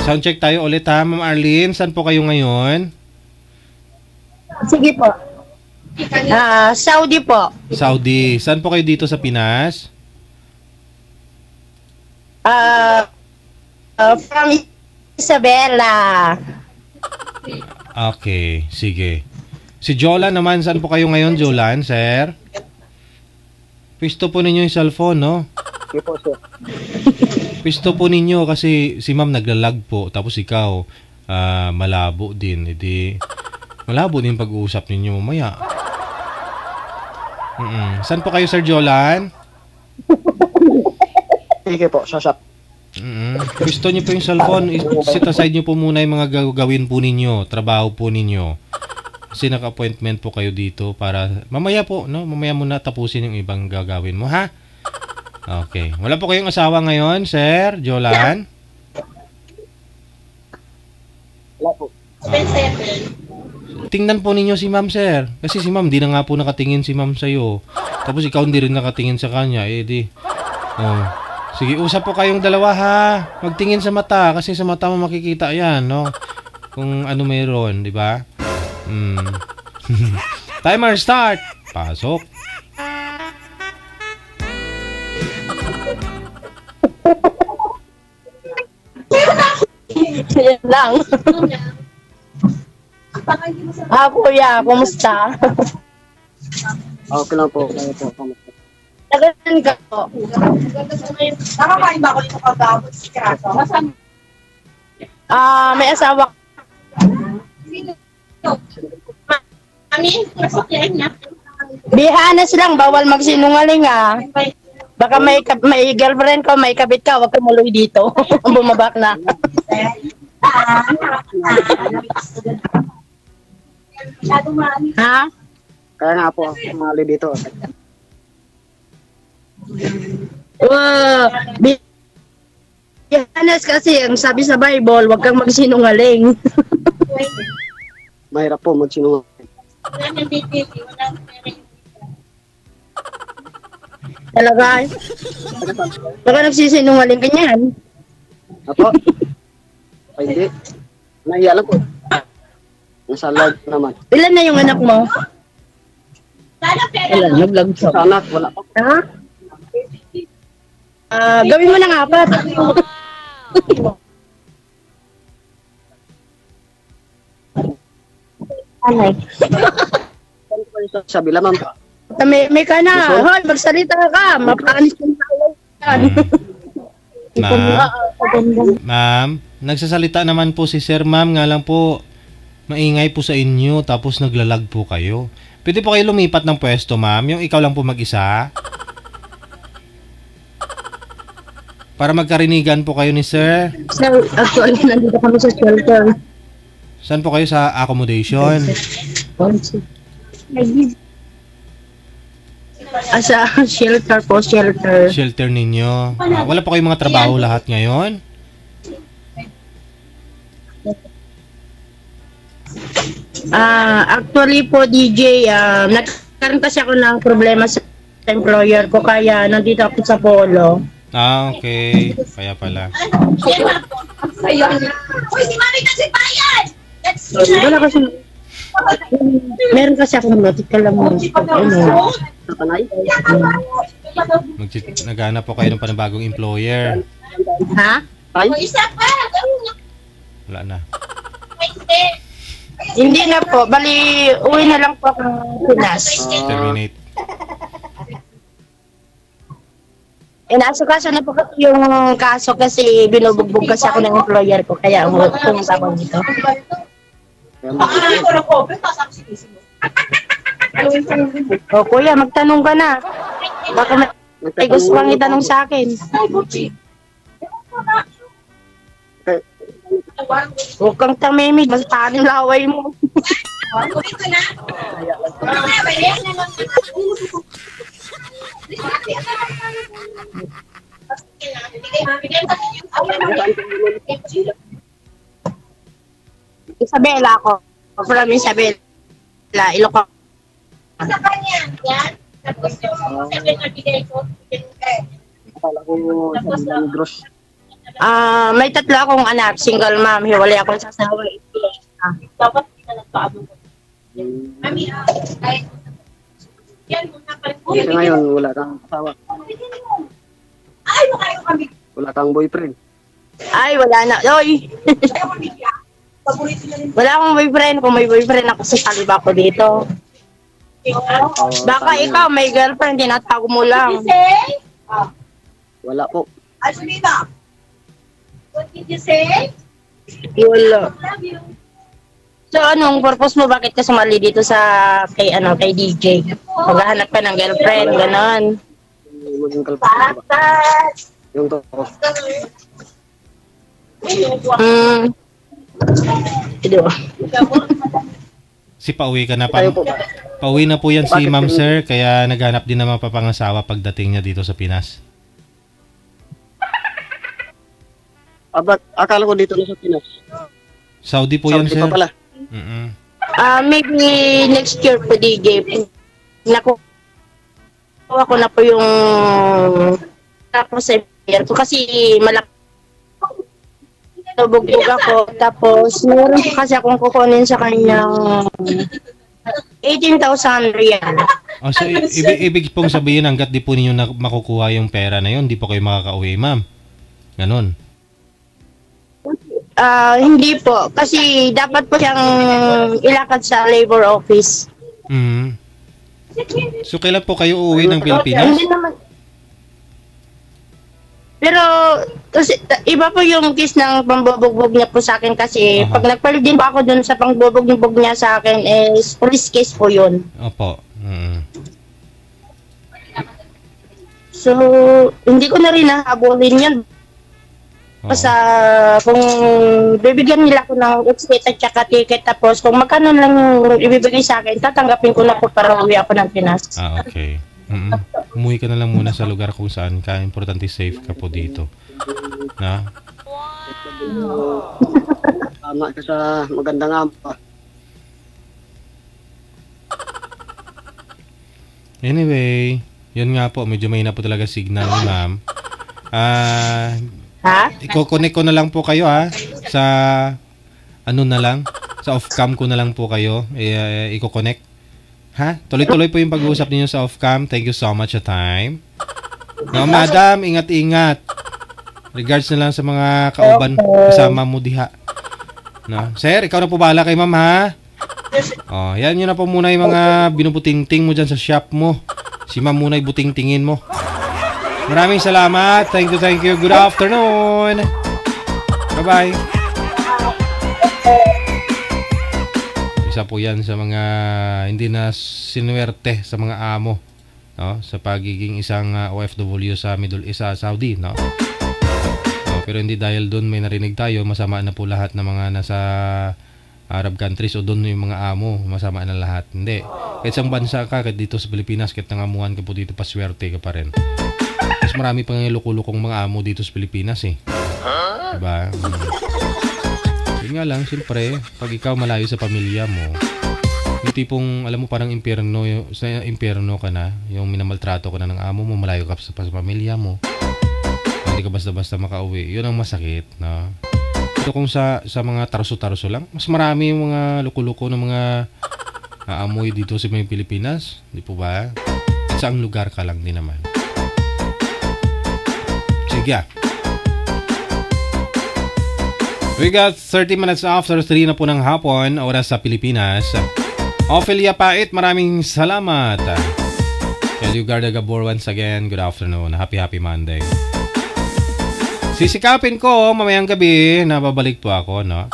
Soundcheck tayo ulit ha, Ma'am Arlene. Saan po kayo ngayon? Sige po. Saudi po. Saudi. Saan po kayo dito sa Pinas? From Isabela. Okay, sige. Si Jolan naman, saan po kayo ngayon, Jolan, sir? Pisto po ninyo yung cellphone, no? Sige po, sir. Pisto po ninyo kasi si ma'am naglalag po, tapos ikaw, malabo din. Hindi, malabo din pag-uusap ninyo mamaya. Saan po kayo, Sir Jolan? Sige po, sasap. Gusto niyo po yung cellphone, sit aside niyo po muna yung mga gagawin po ninyo, trabaho po ninyo. Kasi naka-appointment po kayo dito para mamaya po, no? Mamaya muna tapusin yung ibang gagawin mo, ha? Okay. Wala po kayong asawa ngayon, Sir Jolan? Wala po. Tingnan po ninyo si ma'am, sir. Kasi si ma'am, di na nga po nakatingin si ma'am sa'yo. Tapos ikaw hindi rin nakatingin sa kanya. Eh di. Oh. Sige, usap po kayong dalawa, ha. Magtingin sa mata. Kasi sa mata mo makikita yan, no? Kung ano mayroon, di ba? Timer start. Pasok. Yan lang. Kuya, kumusta? Okay lang po. Tagalan ka po. Nakakain ba ako dito kagawad si Kraso? May asawa. Mami, nasakyan niya. Bihanas lang, bawal magsinungaling Baka may girlfriend ko, may kabit ka, wag ka muloy dito. Bumabak na. Ha? Kaya nga po, mali dito. Bihanas kasi, ang sabi sa Bible, wag kang magsinungaling. Mahirap po magsinungaling. Talaga? Baka nagsisinungaling ka niyan. Apo? Ay, hindi. Nahiya lang po. Nasa lag naman. Ilan na yung anak mo? Ilan? Naglag siya. Sa anak, wala pa. Ha? Gawin mo ng 4. Anay. Sabi lamang. May ka na. Hoy, magsalita ka. Mapanis yung tao. Ma'am, nagsasalita naman po si Sir, ma'am. Nga lang po, maingay po sa inyo. Tapos naglalag po kayo. Pwede po kayo lumipat ng pwesto, ma'am. Yung ikaw lang po mag-isa. Para magkarinigan po kayo ni Sir. Sir, actually, nandito kami sa shelter. Saan po kayo sa accommodation? Sa shelter po, shelter. Shelter ninyo. Wala po kayong mga trabaho lahat ngayon? Actually po, DJ, nagkaroon kasi ako ng problema sa employer ko, kaya nandito ako sa Polo. Okay. Kaya pala. Uy, si Mami kasi bayan! Wala kasi, meron kasi akong notical lang mo. Naghanap po kayo ng panibagong employer. Ha? Isa pa! Wala na. Hindi na po. Bali, uwi na lang po akong Pinas. Terminate. Inaasikaso na po kasi yung kaso kasi binubugbog kasi ako ng employer ko. Kaya pumunta ko dito. O kuya, magtanong ka na. Baka may gusto kang itanong sa akin. Huwag kang tamimig, mas paano laway mo. Isabela ako. From Isabela, Ilocos. Sa kanya, yan. Tapos yung sabi na bigay ko. Akala ko sa Negros. May 3 akong anak, single mom, hiwalay akong sasawa. Dapat hindi na nagpaabot. Mami, ay, yan muna pa. Kasi ngayon, wala kang asawa. Ay, mukha yung kami. Wala kang boyfriend. Ay, wala na. Oy! Wala akong boyfriend. Kung may boyfriend ako, sasali ba ako dito? Baka ikaw, may girlfriend, tinatago mo lang. Wala po. Alsunita, what did you say? Wala. So, anong purpose mo? Bakit ka sumali dito sa kay DJ? Maghahanap ka ng girlfriend, ganon. Maging kalpas. Yung to. Si pauwi ka na pa. Pauwi na po yan si Ma'am Sir, kaya naghanap din ng mapapangasawa pagdating niya dito sa Pinas. Akala ko dito na sa Pinas. Saudi po yan, Sir. Saudi pa pala. Maybe next year po, DJ. Nakuha ko na po yung tapos sa year ko kasi malaki bugbog ako. Tapos meron kasi akong kukunin sa kanyang 18,000 riyal. Oh, so ibig pong sabihin hanggat di po ninyo makukuha yung pera na yun, di po kayo makakauwi, ma'am. Ganon. Hindi po. Kasi dapat po siyang ilakad sa labor office. So kailan po kayo uuwi ng Pilipinas? Hindi naman. Pero kasi, iba po yung case ng pambubugbog niya po sa akin kasi pag nagpalit din po ako dun sa pambubugbog niya sa akin is police case po yun. Opo. So, hindi ko na rin nahabulin yun. Basta kung bibigyan nila ko ng ticket at saka ticket tapos kung magkano lang yung ibibigay sa akin, tatanggapin ko na po para uwi ako ng Pinas. Okay. Umuwi ka na lang muna sa lugar kung saan ka. Importante safe ka po dito. Na? Tama ka sa magandang ama. Anyway, yun nga po. Medyo may na po talaga signal ni ma'am. Iko-connect ko na lang po kayo sa ano na lang. Sa off-cam ko na lang po kayo. Iko-connect. Tuloy-tuloy po yung pag-uusap ninyo sa off-cam. Thank you so much at time. No, madam, ingat-ingat. Regards na lang sa mga kauban kasama mo diha. No? Sir, ikaw na po bahala kay ma'am, ha? Oh, yan yun na po muna yung mga binubuting-ting mo dyan sa shop mo. Si ma'am muna yung buting-tingin mo. Maraming salamat. Thank you. Good afternoon. Bye-bye. Isa po yan sa mga hindi na sinuwerte sa mga amo, no? Sa pagiging isang OFW sa Middle East, Saudi, no? Pero hindi dahil doon may narinig tayo, masama na po lahat ng mga nasa Arab countries o doon yung mga amo, masama na lahat. Hindi. Kahit isang bansa ka, kahit dito sa Pilipinas, kahit nangamuhan ka po dito, paswerte ka pa rin. Mas marami pang lukulukong mga amo dito sa Pilipinas, eh. Diba? Yun nga lang, siyempre, pag ikaw malayo sa pamilya mo, yung tipong, alam mo, parang impyerno ka na, yung minamaltrato ka na ng amo mo, malayo ka sa pamilya mo, hindi ka basta-basta makauwi, yun ang masakit, no? Ito kung sa mga tarso-tarso lang, mas marami yung mga lukuluko ng mga aamoy dito sa mga Pilipinas, di po ba? At saang lugar ka lang din naman. Sige. We got 30 minutes after 3 na po ng hapon, oras sa Pilipinas. Ophelia Pait, maraming salamat. Eliugarda Gabor once again, good afternoon. Happy Monday. Sisikapin ko mamayang gabi na babalik po ako, no?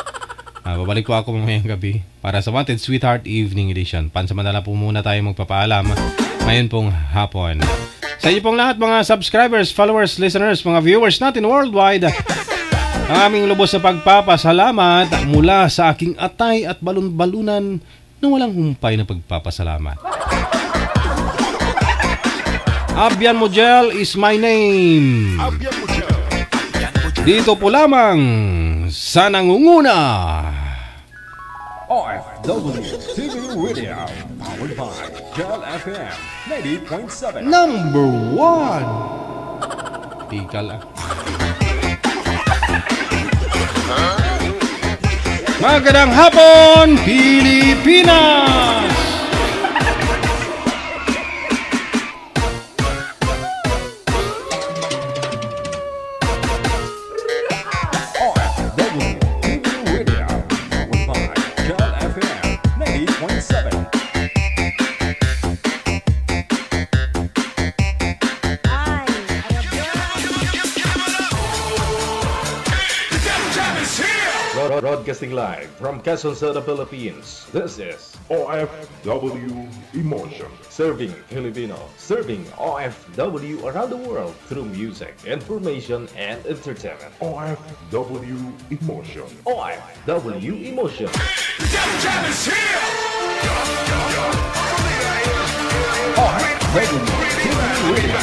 Babalik po ako mamayang gabi para sa Wanted Sweetheart Evening Edition. Pansamantala po muna tayo magpapaalam ngayon pong hapon. Sa inyo pong lahat mga subscribers, followers, listeners, mga viewers natin worldwide, ang aming lubos na pagpapasalamat mula sa aking atay at balon-balunan na walang humpay na pagpapasalamat. Abian Mujel is my name. Dito po lamang sa nangunguna. OFW TV Radio, powered by Jel FM 90.7. Number 1. Tika lang. Magandang hapon, Pilipinas! Broadcasting live from Quezon City, Philippines. This is OFW Emotion. Serving Filipino, serving OFW around the world through music, information, and entertainment. OFW Emotion. OFW Emotion. OFW Radio.